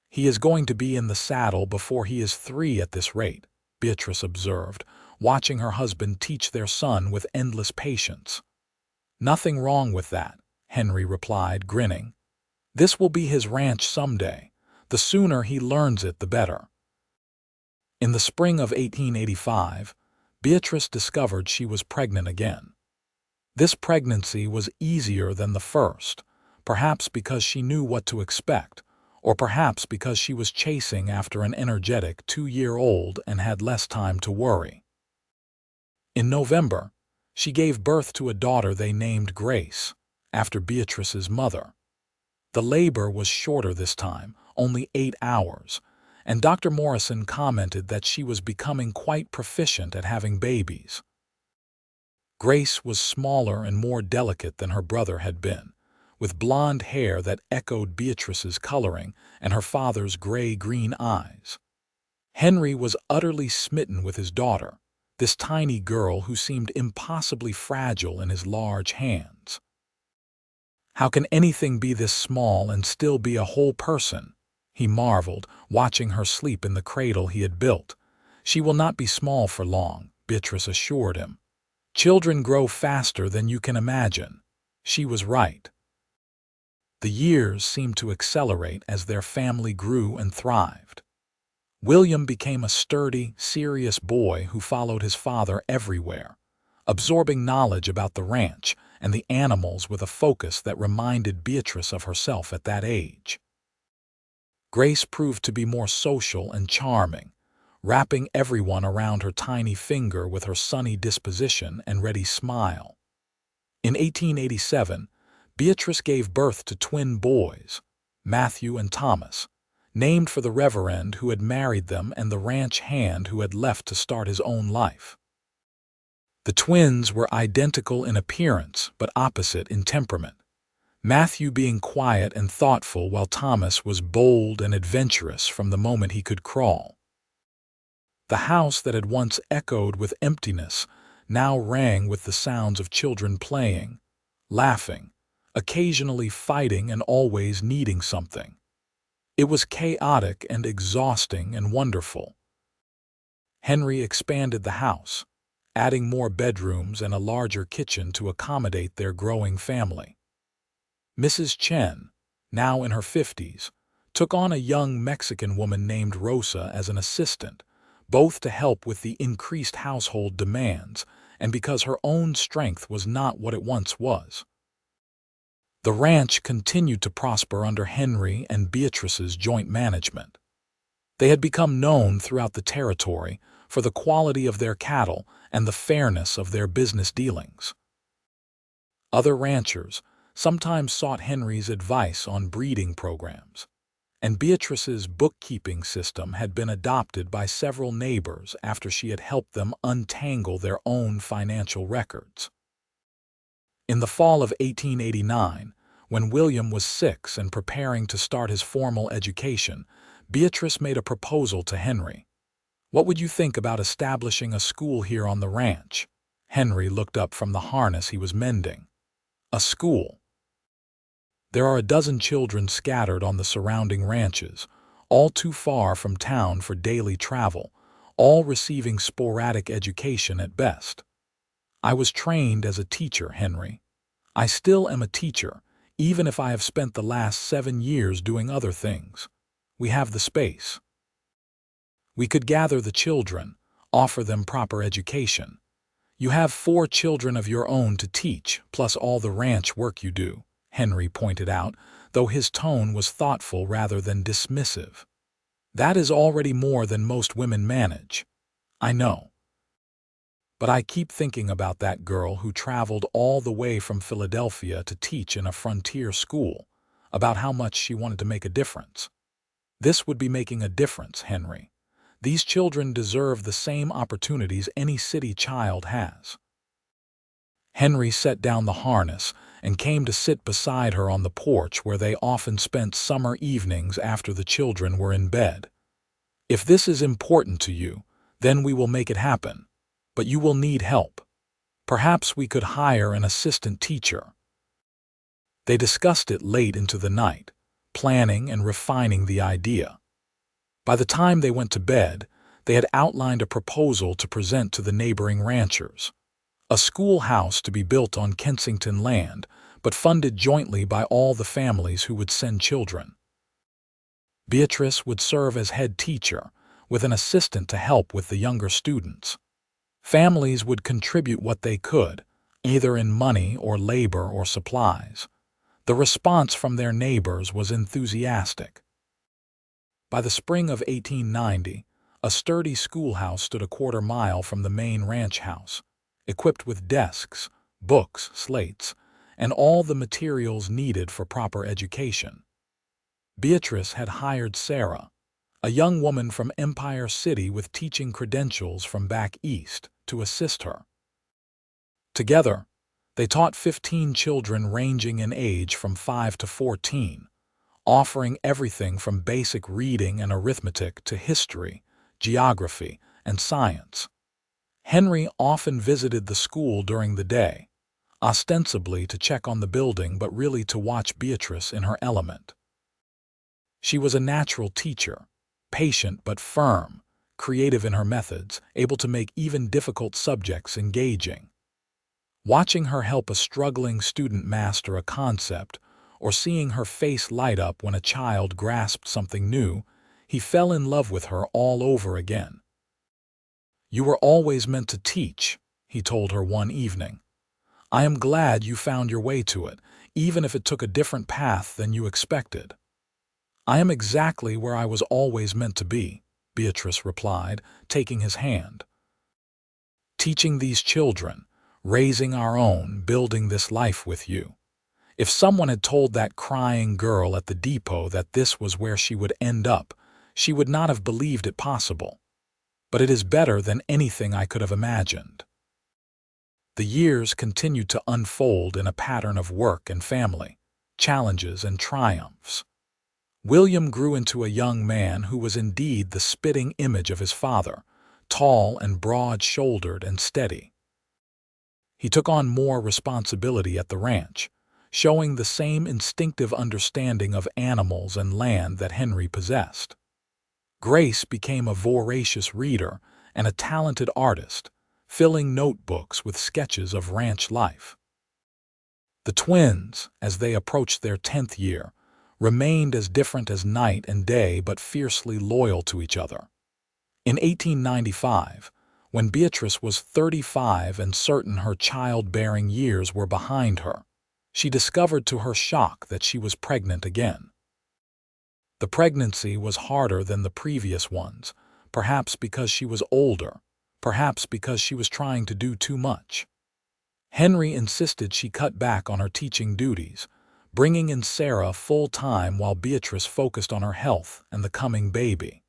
"He is going to be in the saddle before he is 3 at this rate," Beatrice observed, watching her husband teach their son with endless patience. "Nothing wrong with that," Henry replied, grinning. "This will be his ranch someday. The sooner he learns it, the better." In the spring of 1885, Beatrice discovered she was pregnant again. This pregnancy was easier than the first, perhaps because she knew what to expect, or perhaps because she was chasing after an energetic 2-year-old and had less time to worry. In November, she gave birth to a daughter they named Grace, after Beatrice's mother. The labor was shorter this time, only 8 hours, and Dr. Morrison commented that she was becoming quite proficient at having babies. Grace was smaller and more delicate than her brother had been, with blonde hair that echoed Beatrice's coloring and her father's gray-green eyes. Henry was utterly smitten with his daughter, this tiny girl who seemed impossibly fragile in his large hands. "How can anything be this small and still be a whole person?" he marveled, watching her sleep in the cradle he had built. "She will not be small for long," Beatrice assured him. "Children grow faster than you can imagine." She was right. The years seemed to accelerate as their family grew and thrived. William became a sturdy, serious boy who followed his father everywhere, absorbing knowledge about the ranch and the animals with a focus that reminded Beatrice of herself at that age. Grace proved to be more social and charming, wrapping everyone around her tiny finger with her sunny disposition and ready smile. In 1887, Beatrice gave birth to twin boys, Matthew and Thomas, named for the reverend who had married them and the ranch hand who had left to start his own life. The twins were identical in appearance but opposite in temperament, Matthew being quiet and thoughtful while Thomas was bold and adventurous from the moment he could crawl. The house that had once echoed with emptiness now rang with the sounds of children playing, laughing, occasionally fighting and always needing something. It was chaotic and exhausting and wonderful. Henry expanded the house, adding more bedrooms and a larger kitchen to accommodate their growing family. Mrs. Chen, now in her 50s, took on a young Mexican woman named Rosa as an assistant, both to help with the increased household demands and because her own strength was not what it once was. The ranch continued to prosper under Henry and Beatrice's joint management. They had become known throughout the territory for the quality of their cattle and the fairness of their business dealings. Other ranchers sometimes sought Henry's advice on breeding programs, and Beatrice's bookkeeping system had been adopted by several neighbors after she had helped them untangle their own financial records. In the fall of 1889, when William was 6 and preparing to start his formal education, Beatrice made a proposal to Henry. "What would you think about establishing a school here on the ranch?" Henry looked up from the harness he was mending. "A school? There are a dozen children scattered on the surrounding ranches, all too far from town for daily travel, all receiving sporadic education at best. I was trained as a teacher, Henry. I still am a teacher, even if I have spent the last 7 years doing other things. We have the space. We could gather the children, offer them proper education. You have 4 children of your own to teach, plus all the ranch work you do," Henry pointed out, though his tone was thoughtful rather than dismissive. "That is already more than most women manage. I know. But I keep thinking about that girl who traveled all the way from Philadelphia to teach in a frontier school, about how much she wanted to make a difference. This would be making a difference, Henry. These children deserve the same opportunities any city child has." Henry set down the harness and came to sit beside her on the porch where they often spent summer evenings after the children were in bed. "If this is important to you, then we will make it happen. But you will need help. Perhaps we could hire an assistant teacher." They discussed it late into the night, planning and refining the idea. By the time they went to bed, they had outlined a proposal to present to the neighboring ranchers. A schoolhouse to be built on Kensington land, but funded jointly by all the families who would send children. Beatrice would serve as head teacher, with an assistant to help with the younger students. Families would contribute what they could, either in money or labor or supplies. The response from their neighbors was enthusiastic. By the spring of 1890, a sturdy schoolhouse stood a quarter-mile from the main ranch house, equipped with desks, books, slates, and all the materials needed for proper education. Beatrice had hired Sarah, a young woman from Empire City with teaching credentials from back east, to assist her. Together, they taught 15 children ranging in age from 5 to 14, offering everything from basic reading and arithmetic to history, geography, and science. Henry often visited the school during the day, ostensibly to check on the building but really to watch Beatrice in her element. She was a natural teacher, patient but firm, creative in her methods, able to make even difficult subjects engaging. Watching her help a struggling student master a concept, or seeing her face light up when a child grasped something new, he fell in love with her all over again. "You were always meant to teach," he told her one evening. "I am glad you found your way to it, even if it took a different path than you expected." "I am exactly where I was always meant to be," Beatrice replied, taking his hand. "Teaching these children, raising our own, building this life with you. If someone had told that crying girl at the depot that this was where she would end up, she would not have believed it possible. But it is better than anything I could have imagined." The years continued to unfold in a pattern of work and family, challenges and triumphs. William grew into a young man who was indeed the spitting image of his father, tall and broad-shouldered and steady. He took on more responsibility at the ranch, showing the same instinctive understanding of animals and land that Henry possessed. Grace became a voracious reader and a talented artist, filling notebooks with sketches of ranch life. The twins, as they approached their 10th year, remained as different as night and day but fiercely loyal to each other. In 1895, when Beatrice was 35 and certain her childbearing years were behind her, she discovered to her shock that she was pregnant again. The pregnancy was harder than the previous ones, perhaps because she was older, perhaps because she was trying to do too much. Henry insisted she cut back on her teaching duties, bringing in Sarah full-time while Beatrice focused on her health and the coming baby.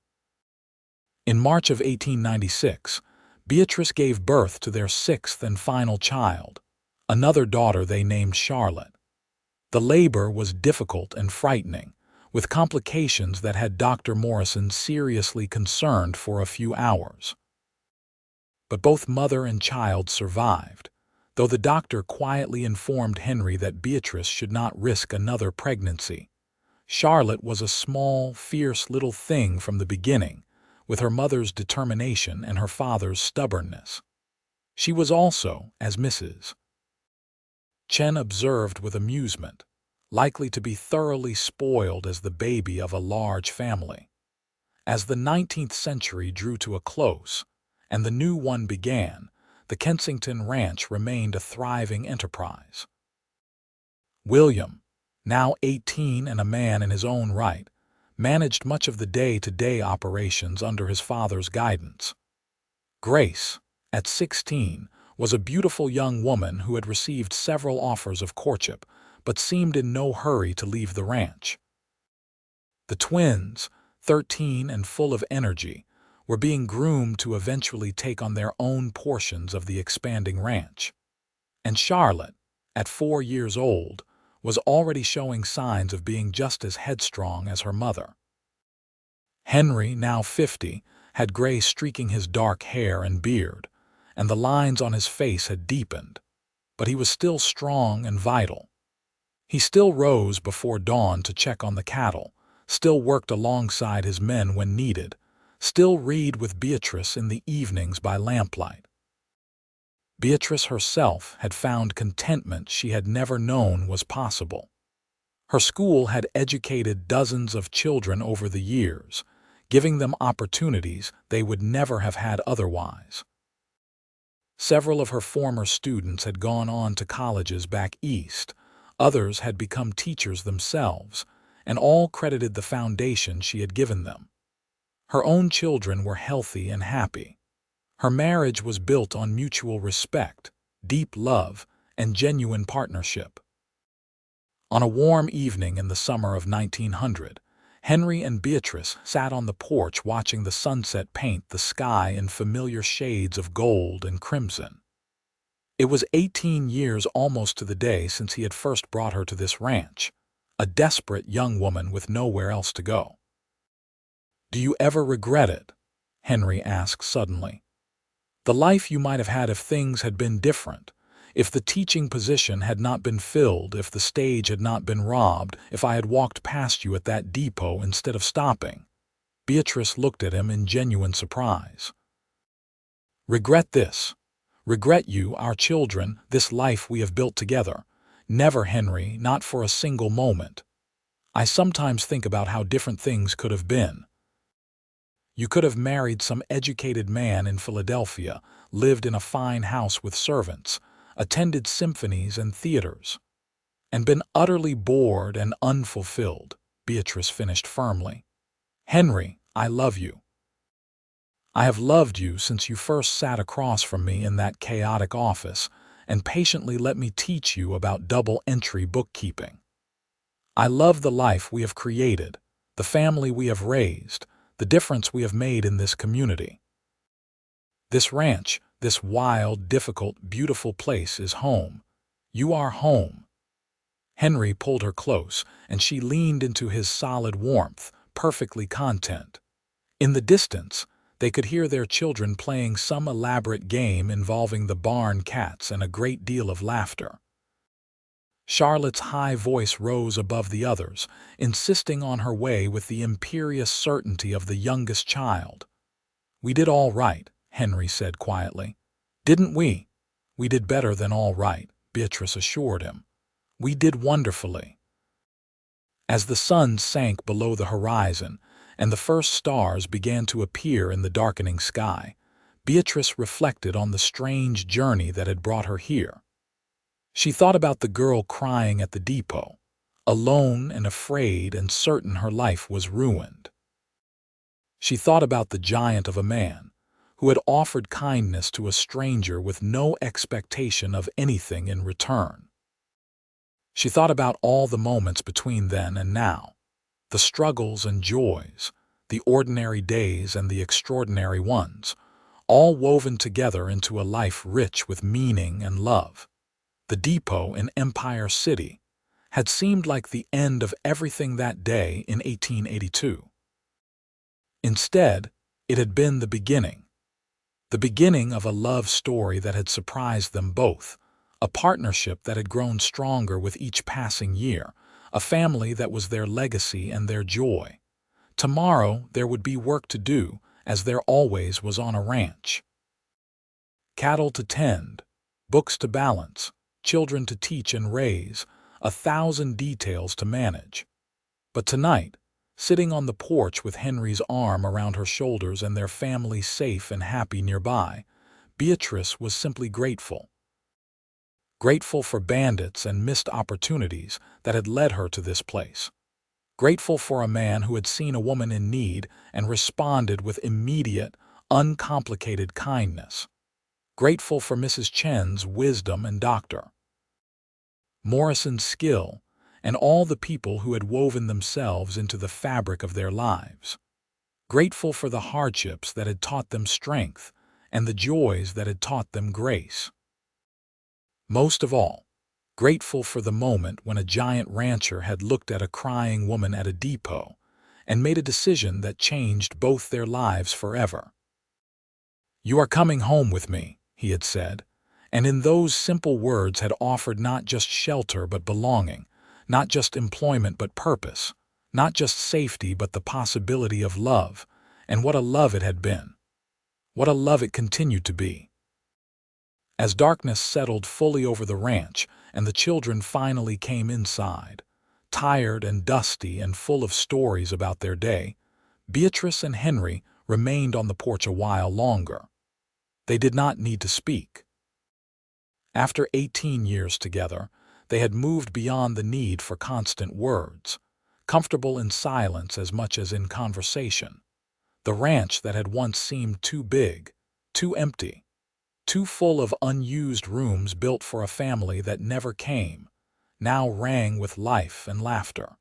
In March of 1896, Beatrice gave birth to their sixth and final child, another daughter they named Charlotte. The labor was difficult and frightening, with complications that had Dr. Morrison seriously concerned for a few hours. But both mother and child survived, though the doctor quietly informed Henry that Beatrice should not risk another pregnancy. Charlotte was a small, fierce little thing from the beginning, with her mother's determination and her father's stubbornness. She was also, as Mrs. Chen observed with amusement, likely to be thoroughly spoiled as the baby of a large family. As the 19th century drew to a close, and the new one began, the Kensington Ranch remained a thriving enterprise. William, now 18 and a man in his own right, managed much of the day-to-day operations under his father's guidance. Grace, at 16, was a beautiful young woman who had received several offers of courtship, but seemed in no hurry to leave the ranch. The twins, 13 and full of energy, were being groomed to eventually take on their own portions of the expanding ranch. And Charlotte, at 4 years old, was already showing signs of being just as headstrong as her mother. Henry, now 50, had gray streaking his dark hair and beard, and the lines on his face had deepened, but he was still strong and vital. He still rose before dawn to check on the cattle, still worked alongside his men when needed, still read with Beatrice in the evenings by lamplight. Beatrice herself had found contentment she had never known was possible. Her school had educated dozens of children over the years, giving them opportunities they would never have had otherwise. Several of her former students had gone on to colleges back east, others had become teachers themselves, and all credited the foundation she had given them. Her own children were healthy and happy. Her marriage was built on mutual respect, deep love, and genuine partnership. On a warm evening in the summer of 1900, Henry and Beatrice sat on the porch watching the sunset paint the sky in familiar shades of gold and crimson. It was 18 years almost to the day since he had first brought her to this ranch, a desperate young woman with nowhere else to go. "Do you ever regret it?" Henry asked suddenly. "The life you might have had if things had been different, if the teaching position had not been filled, if the stage had not been robbed, if I had walked past you at that depot instead of stopping." Beatrice looked at him in genuine surprise. "Regret this. Regret you, our children, this life we have built together. Never, Henry, not for a single moment. I sometimes think about how different things could have been. You could have married some educated man in Philadelphia, lived in a fine house with servants, attended symphonies and theaters, and been utterly bored and unfulfilled," Beatrice finished firmly. "Henry, I love you. I have loved you since you first sat across from me in that chaotic office and patiently let me teach you about double-entry bookkeeping. I love the life we have created, the family we have raised, the difference we have made in this community. This ranch, this wild, difficult, beautiful place is home. You are home." Henry pulled her close, and she leaned into his solid warmth, perfectly content. In the distance, they could hear their children playing some elaborate game involving the barn cats and a great deal of laughter. Charlotte's high voice rose above the others, insisting on her way with the imperious certainty of the youngest child. "We did all right," Henry said quietly. "Didn't we?" "We did better than all right," Beatrice assured him. "We did wonderfully." As the sun sank below the horizon and the first stars began to appear in the darkening sky, Beatrice reflected on the strange journey that had brought her here. She thought about the girl crying at the depot, alone and afraid and certain her life was ruined. She thought about the giant of a man who had offered kindness to a stranger with no expectation of anything in return. She thought about all the moments between then and now, the struggles and joys, the ordinary days and the extraordinary ones, all woven together into a life rich with meaning and love. The depot in Empire City had seemed like the end of everything that day in 1882. Instead, it had been the beginning of a love story that had surprised them both, a partnership that had grown stronger with each passing year, a family that was their legacy and their joy. Tomorrow there would be work to do, as there always was on a ranch. Cattle to tend, books to balance, children to teach and raise, 1,000 details to manage. But tonight, sitting on the porch with Henry's arm around her shoulders and their family safe and happy nearby, Beatrice was simply grateful. Grateful for bandits and missed opportunities that had led her to this place. Grateful for a man who had seen a woman in need and responded with immediate, uncomplicated kindness. Grateful for Mrs. Chen's wisdom and Dr. Morrison's skill, and all the people who had woven themselves into the fabric of their lives. Grateful for the hardships that had taught them strength and the joys that had taught them grace. Most of all, grateful for the moment when a giant rancher had looked at a crying woman at a depot and made a decision that changed both their lives forever. "You are coming home with me," he had said, and in those simple words had offered not just shelter but belonging, not just employment but purpose, not just safety but the possibility of love, and what a love it had been. What a love it continued to be. As darkness settled fully over the ranch and the children finally came inside, tired and dusty and full of stories about their day, Beatrice and Henry remained on the porch a while longer. They did not need to speak. After 18 years together, they had moved beyond the need for constant words, comfortable in silence as much as in conversation. The ranch that had once seemed too big, too empty, too full of unused rooms built for a family that never came, now rang with life and laughter.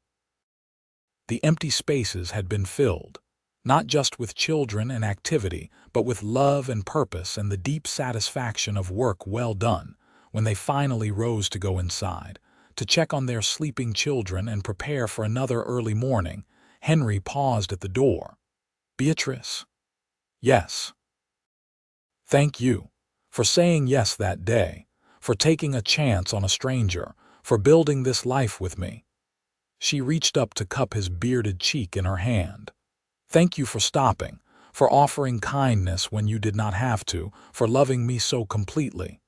The empty spaces had been filled, not just with children and activity, but with love and purpose and the deep satisfaction of work well done. When they finally rose to go inside, to check on their sleeping children and prepare for another early morning, Henry paused at the door. "Beatrice?" "Yes." "Thank you for saying yes that day, for taking a chance on a stranger, for building this life with me." She reached up to cup his bearded cheek in her hand. "Thank you for stopping, for offering kindness when you did not have to, for loving me so completely."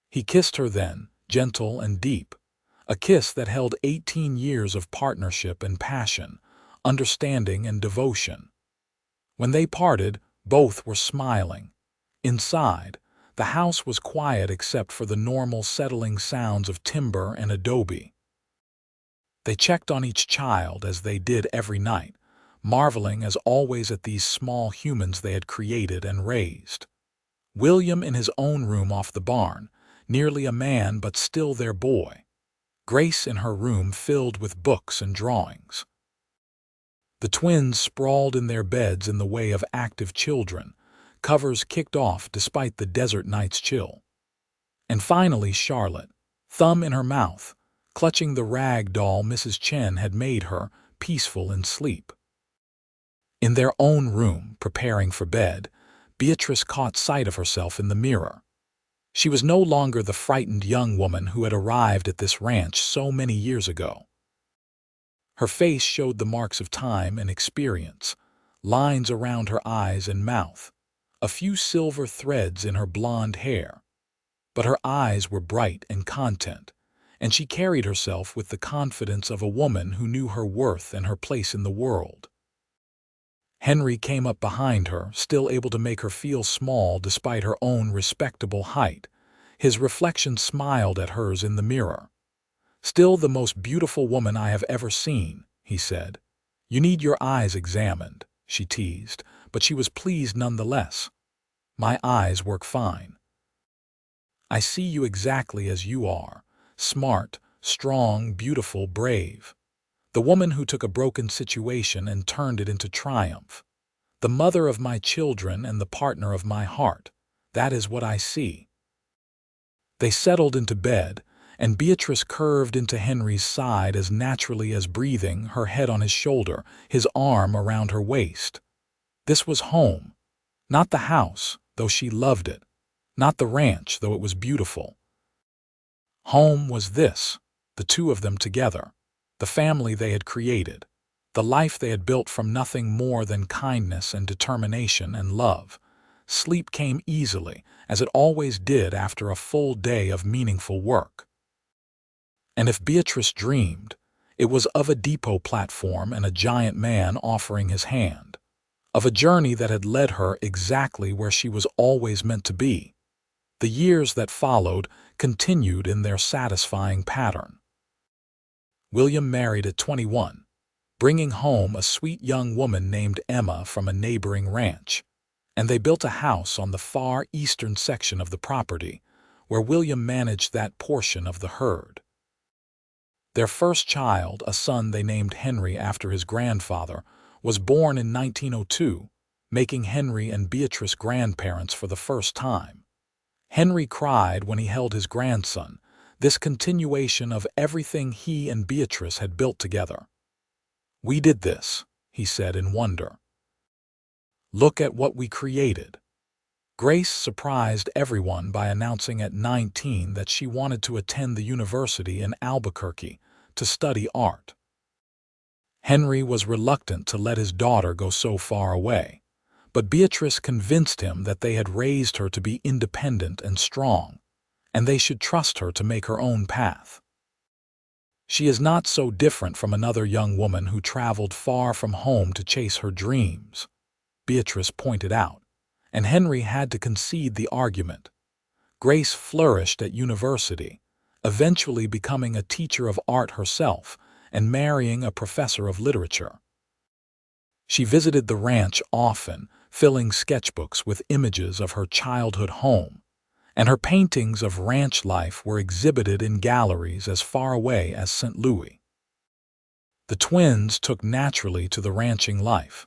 He kissed her then, gentle and deep, a kiss that held 18 years of partnership and passion, understanding and devotion. When they parted, both were smiling. Inside, the house was quiet except for the normal settling sounds of timber and adobe. They checked on each child as they did every night, marveling as always at these small humans they had created and raised. William in his own room off the barn, nearly a man but still their boy. Grace in her room filled with books and drawings. The twins sprawled in their beds in the way of active children, covers kicked off despite the desert night's chill. And finally Charlotte, thumb in her mouth, clutching the rag doll Mrs. Chen had made her, peaceful in sleep. In their own room, preparing for bed, Beatrice caught sight of herself in the mirror. She was no longer the frightened young woman who had arrived at this ranch so many years ago. Her face showed the marks of time and experience, lines around her eyes and mouth, a few silver threads in her blonde hair. But her eyes were bright and content, and she carried herself with the confidence of a woman who knew her worth and her place in the world. Henry came up behind her, still able to make her feel small despite her own respectable height. His reflection smiled at hers in the mirror. "Still the most beautiful woman I have ever seen," he said. "You need your eyes examined," she teased, but she was pleased nonetheless. "My eyes work fine. I see you exactly as you are, smart, strong, beautiful, brave. The woman who took a broken situation and turned it into triumph. The mother of my children and the partner of my heart. That is what I see. They settled into bed, and Beatrice curved into Henry's side as naturally as breathing, her head on his shoulder, his arm around her waist. This was home. Not the house, though she loved it. Not the ranch, though it was beautiful. Home was this, the two of them together, the family they had created, the life they had built from nothing more than kindness and determination and love. Sleep came easily, as it always did after a full day of meaningful work. And if Beatrice dreamed, it was of a depot platform and a giant man offering his hand, of a journey that had led her exactly where she was always meant to be. The years that followed continued in their satisfying pattern. William married at 21, bringing home a sweet young woman named Emma from a neighboring ranch, and they built a house on the far eastern section of the property, where William managed that portion of the herd. Their first child, a son they named Henry after his grandfather, was born in 1902, making Henry and Beatrice grandparents for the first time. Henry cried when he held his grandson, this continuation of everything he and Beatrice had built together. "We did this," he said in wonder. "Look at what we created." Grace surprised everyone by announcing at 19 that she wanted to attend the university in Albuquerque to study art. Henry was reluctant to let his daughter go so far away, but Beatrice convinced him that they had raised her to be independent and strong, and they should trust her to make her own path. "She is not so different from another young woman who traveled far from home to chase her dreams," Beatrice pointed out, and Henry had to concede the argument. Grace flourished at university, eventually becoming a teacher of art herself and marrying a professor of literature. She visited the ranch often, filling sketchbooks with images of her childhood home, and her paintings of ranch life were exhibited in galleries as far away as St. Louis. The twins took naturally to the ranching life,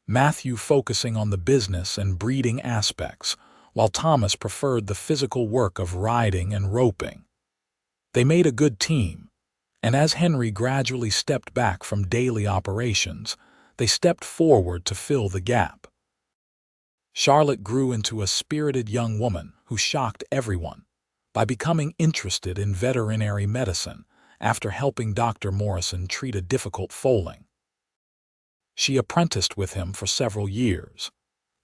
Matthew focusing on the business and breeding aspects, while Thomas preferred the physical work of riding and roping. They made a good team, and as Henry gradually stepped back from daily operations, they stepped forward to fill the gap. Charlotte grew into a spirited young woman who shocked everyone by becoming interested in veterinary medicine after helping Dr. Morrison treat a difficult foaling. She apprenticed with him for several years,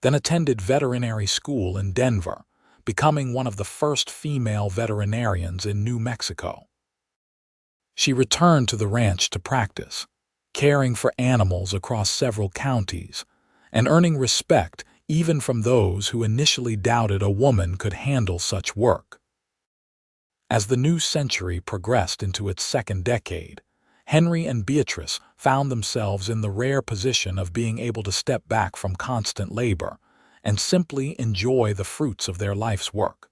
then attended veterinary school in Denver, becoming one of the first female veterinarians in New Mexico. She returned to the ranch to practice, caring for animals across several counties, and earning respect even from those who initially doubted a woman could handle such work. As the new century progressed into its second decade, Henry and Beatrice found themselves in the rare position of being able to step back from constant labor and simply enjoy the fruits of their life's work.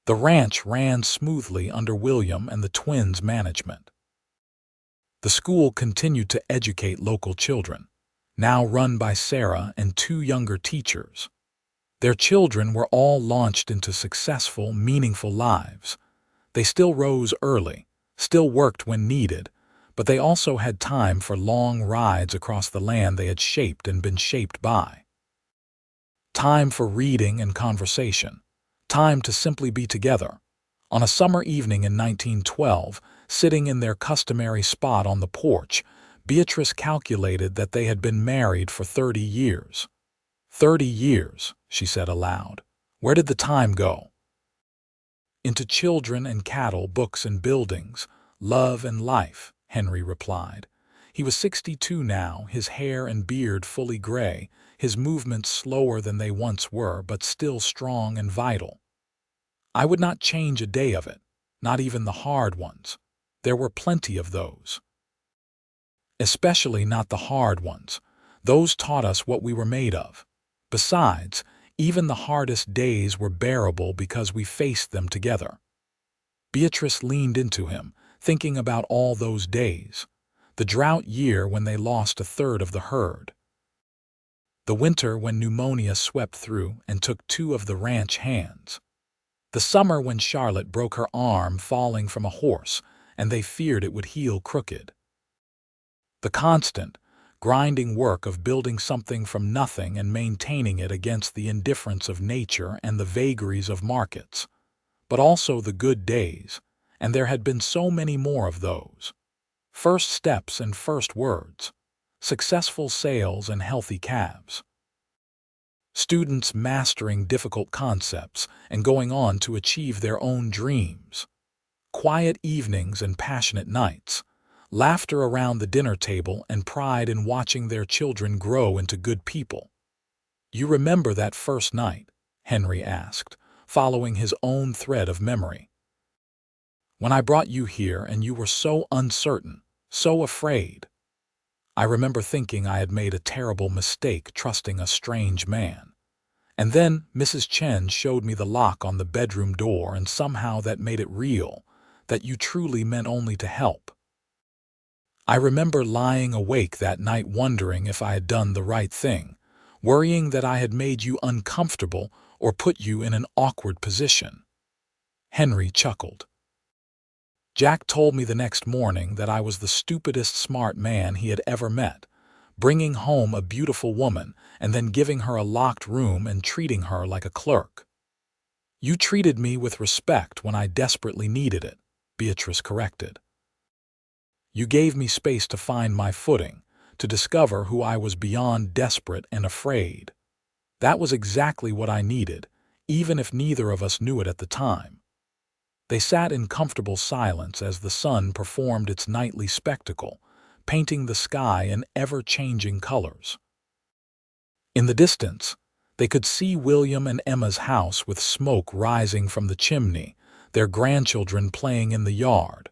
The ranch ran smoothly under William and the twins' management. The school continued to educate local children, now run by Sarah and two younger teachers. Their children were all launched into successful, meaningful lives. They still rose early, still worked when needed, but they also had time for long rides across the land they had shaped and been shaped by. Time for reading and conversation. Time to simply be together. On a summer evening in 1912, sitting in their customary spot on the porch, Beatrice calculated that they had been married for 30 years. 30 years, she said aloud. Where did the time go? Into children and cattle, books and buildings, love and life, Henry replied. He was 62 now, his hair and beard fully gray, his movements slower than they once were, but still strong and vital. I would not change a day of it, not even the hard ones. There were plenty of those. Especially not the hard ones. Those taught us what we were made of. Besides, even the hardest days were bearable because we faced them together. Beatrice leaned into him, thinking about all those days. The drought year when they lost a third of the herd. The winter when pneumonia swept through and took 2 of the ranch hands. The summer when Charlotte broke her arm falling from a horse and they feared it would heal crooked. The constant, grinding work of building something from nothing and maintaining it against the indifference of nature and the vagaries of markets. But also the good days, and there had been so many more of those. First steps and first words. Successful sales and healthy calves. Students mastering difficult concepts and going on to achieve their own dreams. Quiet evenings and passionate nights. Laughter around the dinner table and pride in watching their children grow into good people. "You remember that first night?" Henry asked, following his own thread of memory. "When I brought you here and you were so uncertain, so afraid. I remember thinking I had made a terrible mistake trusting a strange man. And then Mrs. Chen showed me the lock on the bedroom door and somehow that made it real, that you truly meant only to help. I remember lying awake that night wondering if I had done the right thing, worrying that I had made you uncomfortable or put you in an awkward position." Henry chuckled. "Jack told me the next morning that I was the stupidest smart man he had ever met, bringing home a beautiful woman and then giving her a locked room and treating her like a clerk." "You treated me with respect when I desperately needed it," Beatrice corrected. "You gave me space to find my footing, to discover who I was beyond desperate and afraid. That was exactly what I needed, even if neither of us knew it at the time." They sat in comfortable silence as the sun performed its nightly spectacle, painting the sky in ever-changing colors. In the distance, they could see William and Emma's house with smoke rising from the chimney, their grandchildren playing in the yard.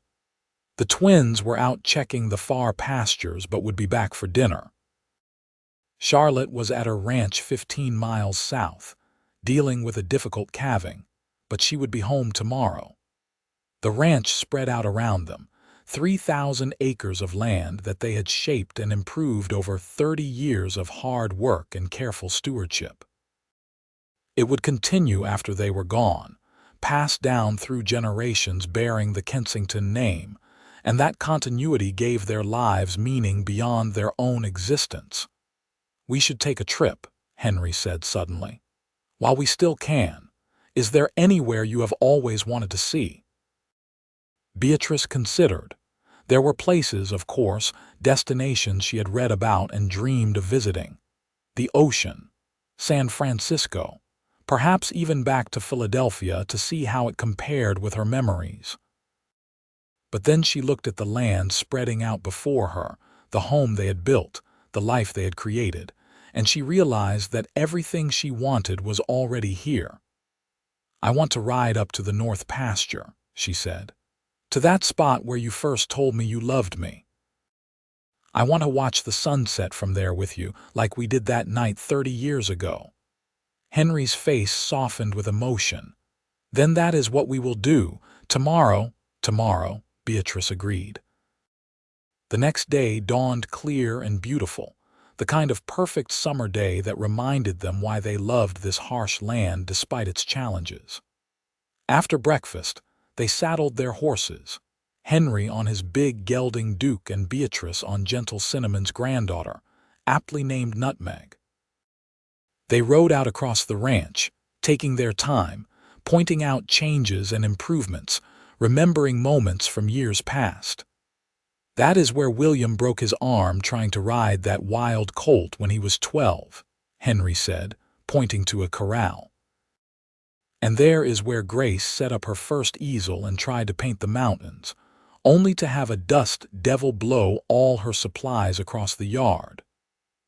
The twins were out checking the far pastures but would be back for dinner. Charlotte was at her ranch 15 miles south, dealing with a difficult calving, but she would be home tomorrow. The ranch spread out around them, 3,000 acres of land that they had shaped and improved over 30 years of hard work and careful stewardship. It would continue after they were gone, passed down through generations bearing the Kensington name, and that continuity gave their lives meaning beyond their own existence. "We should take a trip," Henry said suddenly. "While we still can. Is there anywhere you have always wanted to see?" Beatrice considered. There were places, of course, destinations she had read about and dreamed of visiting. The ocean, San Francisco, perhaps even back to Philadelphia to see how it compared with her memories. But then she looked at the land spreading out before her, the home they had built, the life they had created, and she realized that everything she wanted was already here. "I want to ride up to the north pasture," she said. "To that spot where you first told me you loved me. I want to watch the sunset from there with you, like we did that night 30 years ago." Henry's face softened with emotion. "Then that is what we will do. Tomorrow." "Tomorrow," Beatrice agreed. The next day dawned clear and beautiful, the kind of perfect summer day that reminded them why they loved this harsh land despite its challenges. After breakfast, they saddled their horses, Henry on his big gelding Duke and Beatrice on gentle Cinnamon's granddaughter, aptly named Nutmeg. They rode out across the ranch, taking their time, pointing out changes and improvements, remembering moments from years past. "That is where William broke his arm trying to ride that wild colt when he was 12, Henry said, pointing to a corral. "And there is where Grace set up her first easel and tried to paint the mountains, only to have a dust devil blow all her supplies across the yard,"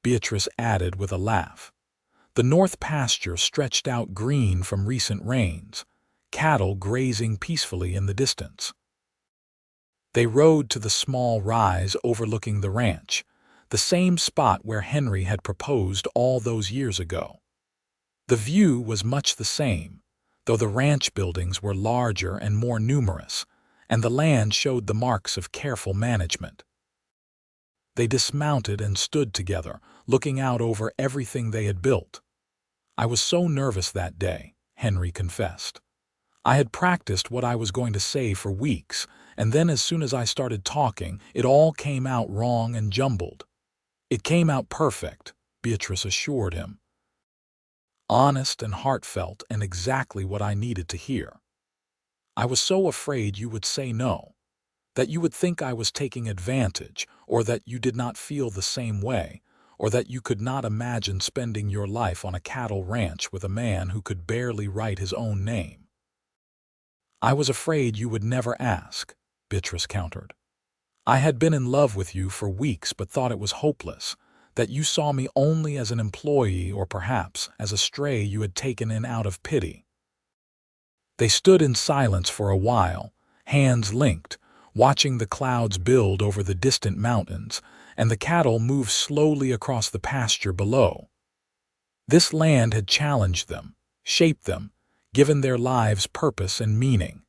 Beatrice added with a laugh. The north pasture stretched out green from recent rains, cattle grazing peacefully in the distance. They rode to the small rise overlooking the ranch, the same spot where Henry had proposed all those years ago. The view was much the same, though the ranch buildings were larger and more numerous, and the land showed the marks of careful management. They dismounted and stood together, looking out over everything they had built. "I was so nervous that day," Henry confessed. "I had practiced what I was going to say for weeks, and then as soon as I started talking, it all came out wrong and jumbled." "It came out perfect," Beatrice assured him. "Honest and heartfelt, and exactly what I needed to hear. I was so afraid you would say no, that you would think I was taking advantage, or that you did not feel the same way, or that you could not imagine spending your life on a cattle ranch with a man who could barely write his own name." "I was afraid you would never ask," Beatrice countered. "I had been in love with you for weeks but thought it was hopeless, that you saw me only as an employee or perhaps as a stray you had taken in out of pity." They stood in silence for a while, hands linked, watching the clouds build over the distant mountains and the cattle move slowly across the pasture below. This land had challenged them, shaped them, given their lives purpose and meaning.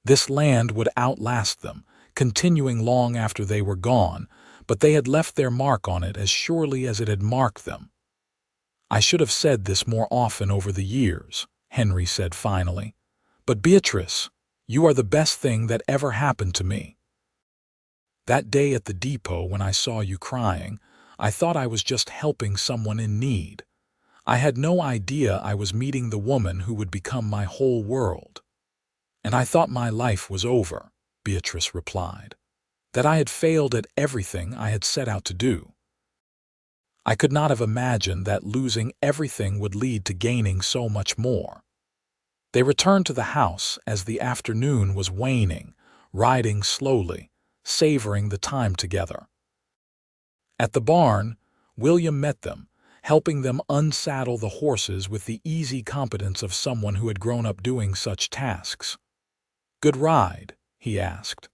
This land would outlast them, continuing long after they were gone, but they had left their mark on it as surely as it had marked them. "I should have said this more often over the years," Henry said finally, "but Beatrice, you are the best thing that ever happened to me. That day at the depot when I saw you crying, I thought I was just helping someone in need. I had no idea I was meeting the woman who would become my whole world." "And I thought my life was over," Beatrice replied, "that I had failed at everything I had set out to do. I could not have imagined that losing everything would lead to gaining so much more." They returned to the house as the afternoon was waning, riding slowly, savoring the time together. At the barn, William met them, helping them unsaddle the horses with the easy competence of someone who had grown up doing such tasks. "Good ride?" he asked.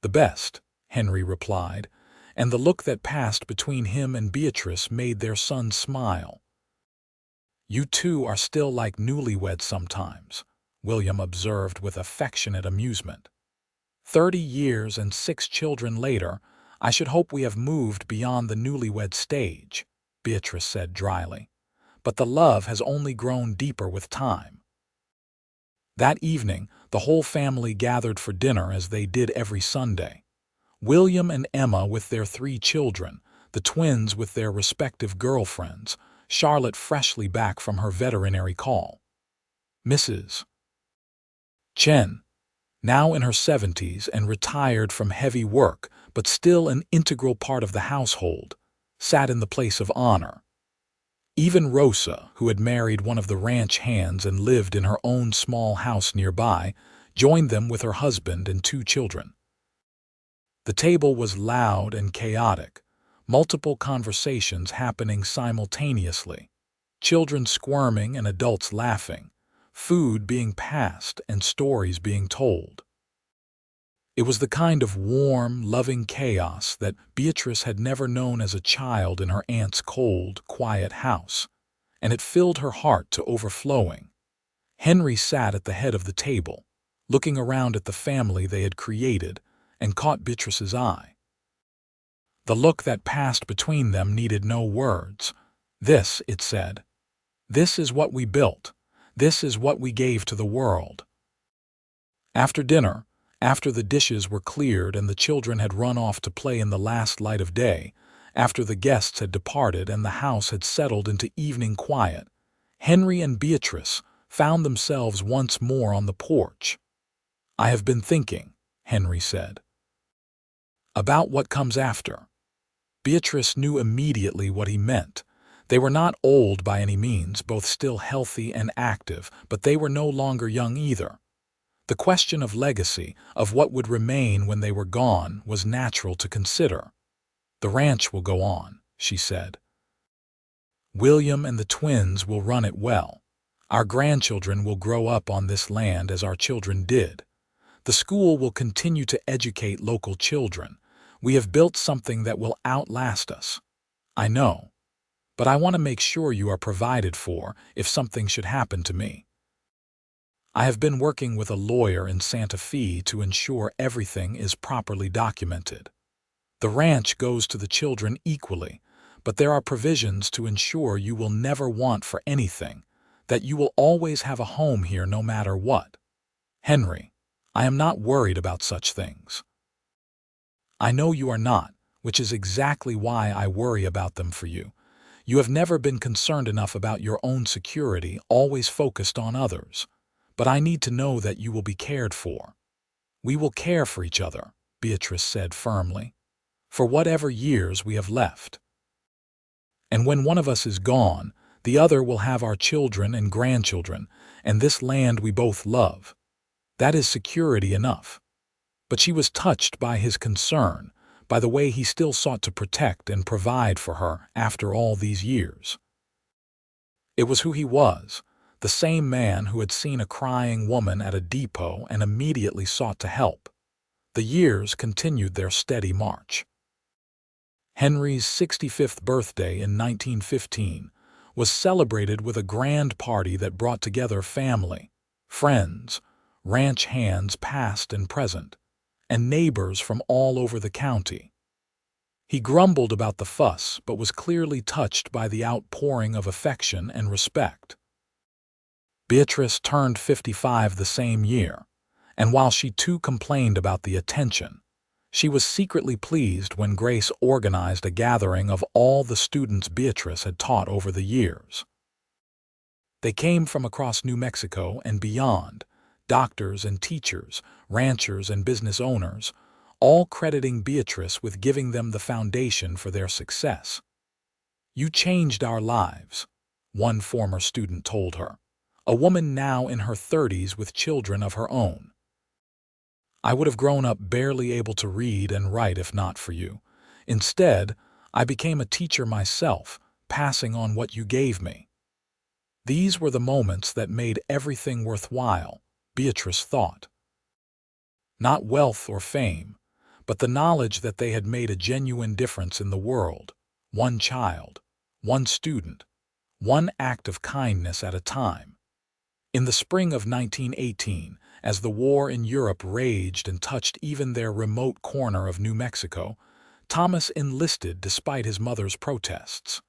"The best," Henry replied, and the look that passed between him and Beatrice made their son smile. "You two are still like newlyweds sometimes," William observed with affectionate amusement. 30 years and 6 children later, I should hope we have moved beyond the newlywed stage," Beatrice said dryly. "But the love has only grown deeper with time." That evening, the whole family gathered for dinner as they did every Sunday. William and Emma with their 3 children, the twins with their respective girlfriends, Charlotte freshly back from her veterinary call. Mrs. Chen, now in her 70s and retired from heavy work, but still an integral part of the household, sat in the place of honor. Even Rosa, who had married one of the ranch hands and lived in her own small house nearby, joined them with her husband and 2 children. The table was loud and chaotic, multiple conversations happening simultaneously, children squirming and adults laughing, food being passed and stories being told. It was the kind of warm, loving chaos that Beatrice had never known as a child in her aunt's cold, quiet house, and it filled her heart to overflowing. Henry sat at the head of the table, looking around at the family they had created, and caught Beatrice's eye. The look that passed between them needed no words. "This," it said, "this is what we built. This is what we gave to the world." After dinner, after the dishes were cleared and the children had run off to play in the last light of day, after the guests had departed and the house had settled into evening quiet, Henry and Beatrice found themselves once more on the porch. "I have been thinking," Henry said, "about what comes after." Beatrice knew immediately what he meant. They were not old by any means, both still healthy and active, but they were no longer young either. The question of legacy, of what would remain when they were gone, was natural to consider. "The ranch will go on," she said. "William and the twins will run it well. Our grandchildren will grow up on this land as our children did. The school will continue to educate local children. We have built something that will outlast us. I know. But I want to make sure you are provided for if something should happen to me." I have been working with a lawyer in Santa Fe to ensure everything is properly documented. The ranch goes to the children equally, but there are provisions to ensure you will never want for anything, that you will always have a home here no matter what. Henry, I am not worried about such things. I know you are not, which is exactly why I worry about them for you. You have never been concerned enough about your own security, always focused on others. But I need to know that you will be cared for. We will care for each other, Beatrice said firmly, for whatever years we have left. And when one of us is gone, the other will have our children and grandchildren, and this land we both love. That is security enough. But she was touched by his concern, by the way he still sought to protect and provide for her after all these years. It was who he was, the same man who had seen a crying woman at a depot and immediately sought to help. The years continued their steady march. Henry's 65th birthday in 1915 was celebrated with a grand party that brought together family, friends, ranch hands past and present, and neighbors from all over the county. He grumbled about the fuss, but was clearly touched by the outpouring of affection and respect. Beatrice turned 55 the same year, and while she too complained about the attention, she was secretly pleased when Grace organized a gathering of all the students Beatrice had taught over the years. They came from across New Mexico and beyond, doctors and teachers, ranchers and business owners, all crediting Beatrice with giving them the foundation for their success. "You changed our lives," one former student told her, a woman now in her 30s with children of her own. "I would have grown up barely able to read and write if not for you. Instead, I became a teacher myself, passing on what you gave me." These were the moments that made everything worthwhile, Beatrice thought. Not wealth or fame, but the knowledge that they had made a genuine difference in the world, one child, one student, one act of kindness at a time. In the spring of 1918, as the war in Europe raged and touched even their remote corner of New Mexico, Thomas enlisted despite his mother's protests.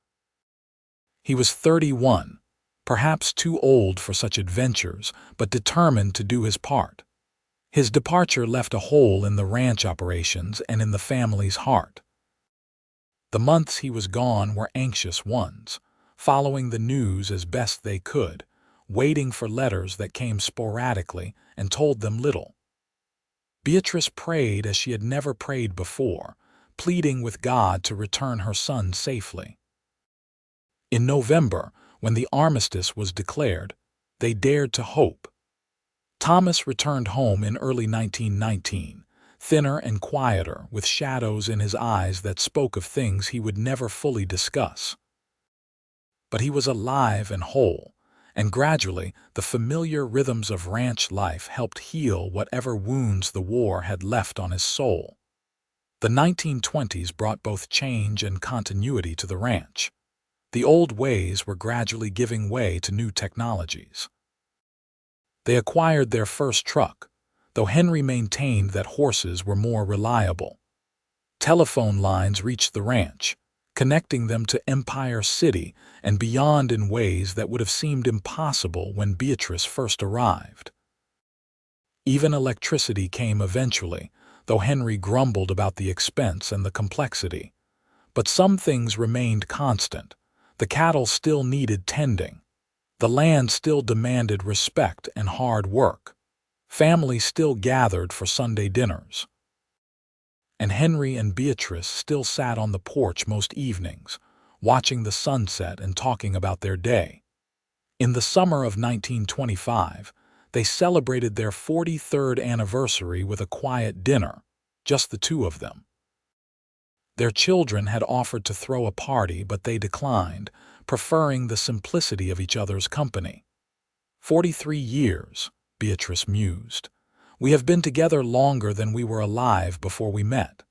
He was 31, perhaps too old for such adventures, but determined to do his part. His departure left a hole in the ranch operations and in the family's heart. The months he was gone were anxious ones, following the news as best they could, waiting for letters that came sporadically and told them little. Beatrice prayed as she had never prayed before, pleading with God to return her son safely. In November, when the armistice was declared, they dared to hope. Thomas returned home in early 1919, thinner and quieter, with shadows in his eyes that spoke of things he would never fully discuss. But he was alive and whole, and gradually the familiar rhythms of ranch life helped heal whatever wounds the war had left on his soul. The 1920s brought both change and continuity to the ranch. The old ways were gradually giving way to new technologies. They acquired their first truck, though Henry maintained that horses were more reliable. Telephone lines reached the ranch, connecting them to Empire City and beyond in ways that would have seemed impossible when Beatrice first arrived. Even electricity came eventually, though Henry grumbled about the expense and the complexity. But some things remained constant. The cattle still needed tending. The land still demanded respect and hard work. Families still gathered for Sunday dinners. And Henry and Beatrice still sat on the porch most evenings, watching the sunset and talking about their day. In the summer of 1925, they celebrated their 43rd anniversary with a quiet dinner, just the two of them. Their children had offered to throw a party, but they declined, preferring the simplicity of each other's company. 43 years, Beatrice mused. We have been together longer than we were alive before we met.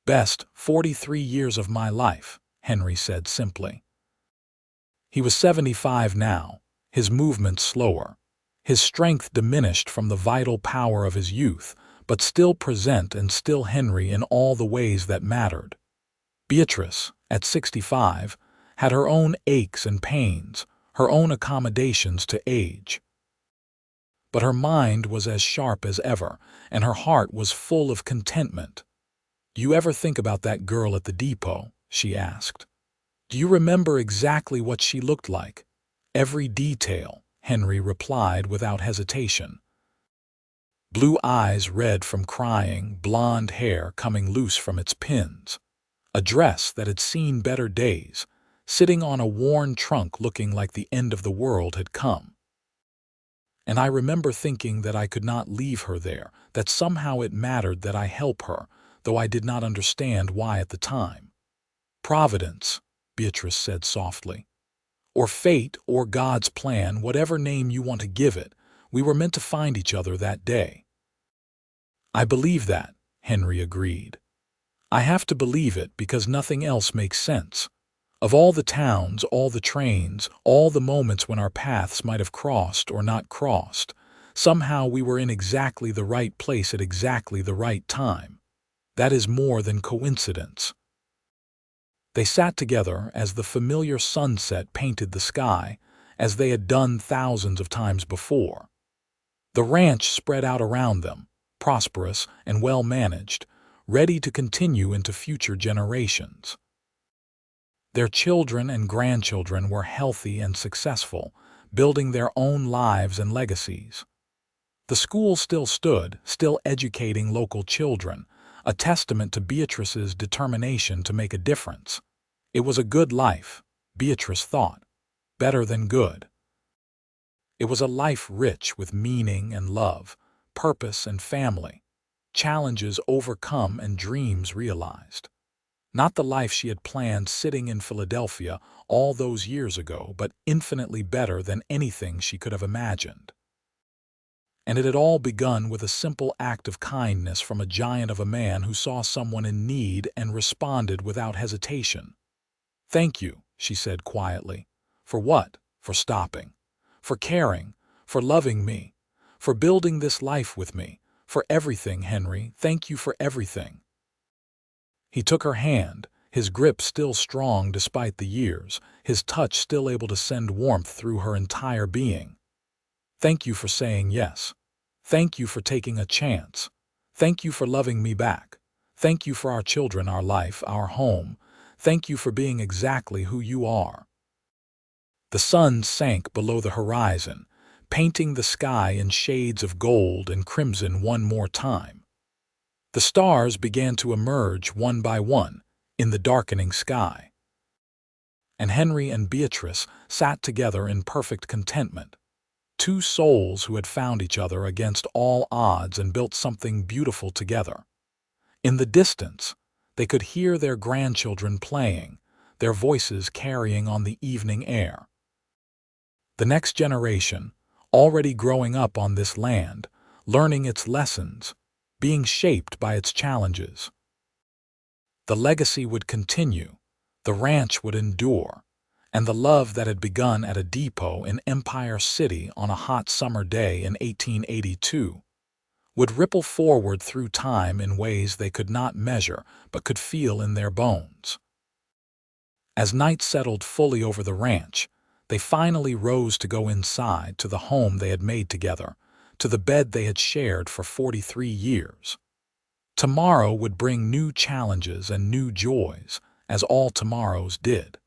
Best 43 years of my life, Henry said simply. He was 75 now, his movements slower, his strength diminished from the vital power of his youth, but still present and still Henry in all the ways that mattered. Beatrice, at 65, had her own aches and pains, her own accommodations to age. But her mind was as sharp as ever, and her heart was full of contentment. "Do you ever think about that girl at the depot?" she asked. "Do you remember exactly what she looked like?" "Every detail," Henry replied without hesitation. Blue eyes red from crying, blonde hair coming loose from its pins. A dress that had seen better days, sitting on a worn trunk looking like the end of the world had come. And I remember thinking that I could not leave her there, that somehow it mattered that I help her, though I did not understand why at the time. "Providence," Beatrice said softly. "Or fate, or God's plan, whatever name you want to give it, we were meant to find each other that day." "I believe that," Henry agreed. "I have to believe it because nothing else makes sense. Of all the towns, all the trains, all the moments when our paths might have crossed or not crossed, somehow we were in exactly the right place at exactly the right time. That is more than coincidence." They sat together as the familiar sunset painted the sky, as they had done thousands of times before. The ranch spread out around them, prosperous and well managed, ready to continue into future generations. Their children and grandchildren were healthy and successful, building their own lives and legacies. The school still stood, still educating local children, a testament to Beatrice's determination to make a difference. It was a good life, Beatrice thought, better than good. It was a life rich with meaning and love, purpose and family, challenges overcome and dreams realized. Not the life she had planned sitting in Philadelphia all those years ago, but infinitely better than anything she could have imagined. And it had all begun with a simple act of kindness from a giant of a man who saw someone in need and responded without hesitation. "Thank you," she said quietly. "For what? For stopping. For caring. For loving me. For building this life with me. For everything, Henry. Thank you for everything." He took her hand, his grip still strong despite the years, his touch still able to send warmth through her entire being. "Thank you for saying yes. Thank you for taking a chance. Thank you for loving me back. Thank you for our children, our life, our home. Thank you for being exactly who you are." The sun sank below the horizon, painting the sky in shades of gold and crimson one more time. The stars began to emerge one by one in the darkening sky. And Henry and Beatrice sat together in perfect contentment. Two souls who had found each other against all odds and built something beautiful together. In the distance, they could hear their grandchildren playing, their voices carrying on the evening air. The next generation, already growing up on this land, learning its lessons, being shaped by its challenges. The legacy would continue, the ranch would endure, and the love that had begun at a depot in Empire City on a hot summer day in 1882 would ripple forward through time in ways they could not measure but could feel in their bones. As night settled fully over the ranch, they finally rose to go inside to the home they had made together, to the bed they had shared for 43 years. Tomorrow would bring new challenges and new joys, as all tomorrows did.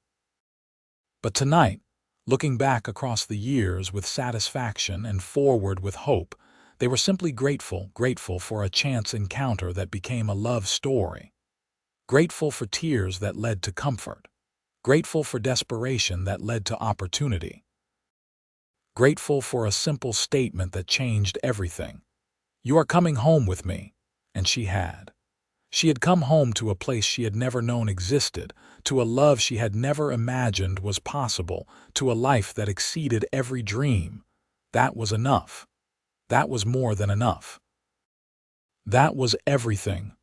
But tonight, looking back across the years with satisfaction and forward with hope, they were simply grateful for a chance encounter that became a love story. Grateful for tears that led to comfort. Grateful for desperation that led to opportunity. Grateful for a simple statement that changed everything. "You are coming home with me." And she had. She had come home to a place she had never known existed, to a love she had never imagined was possible, to a life that exceeded every dream. That was enough. That was more than enough. That was everything.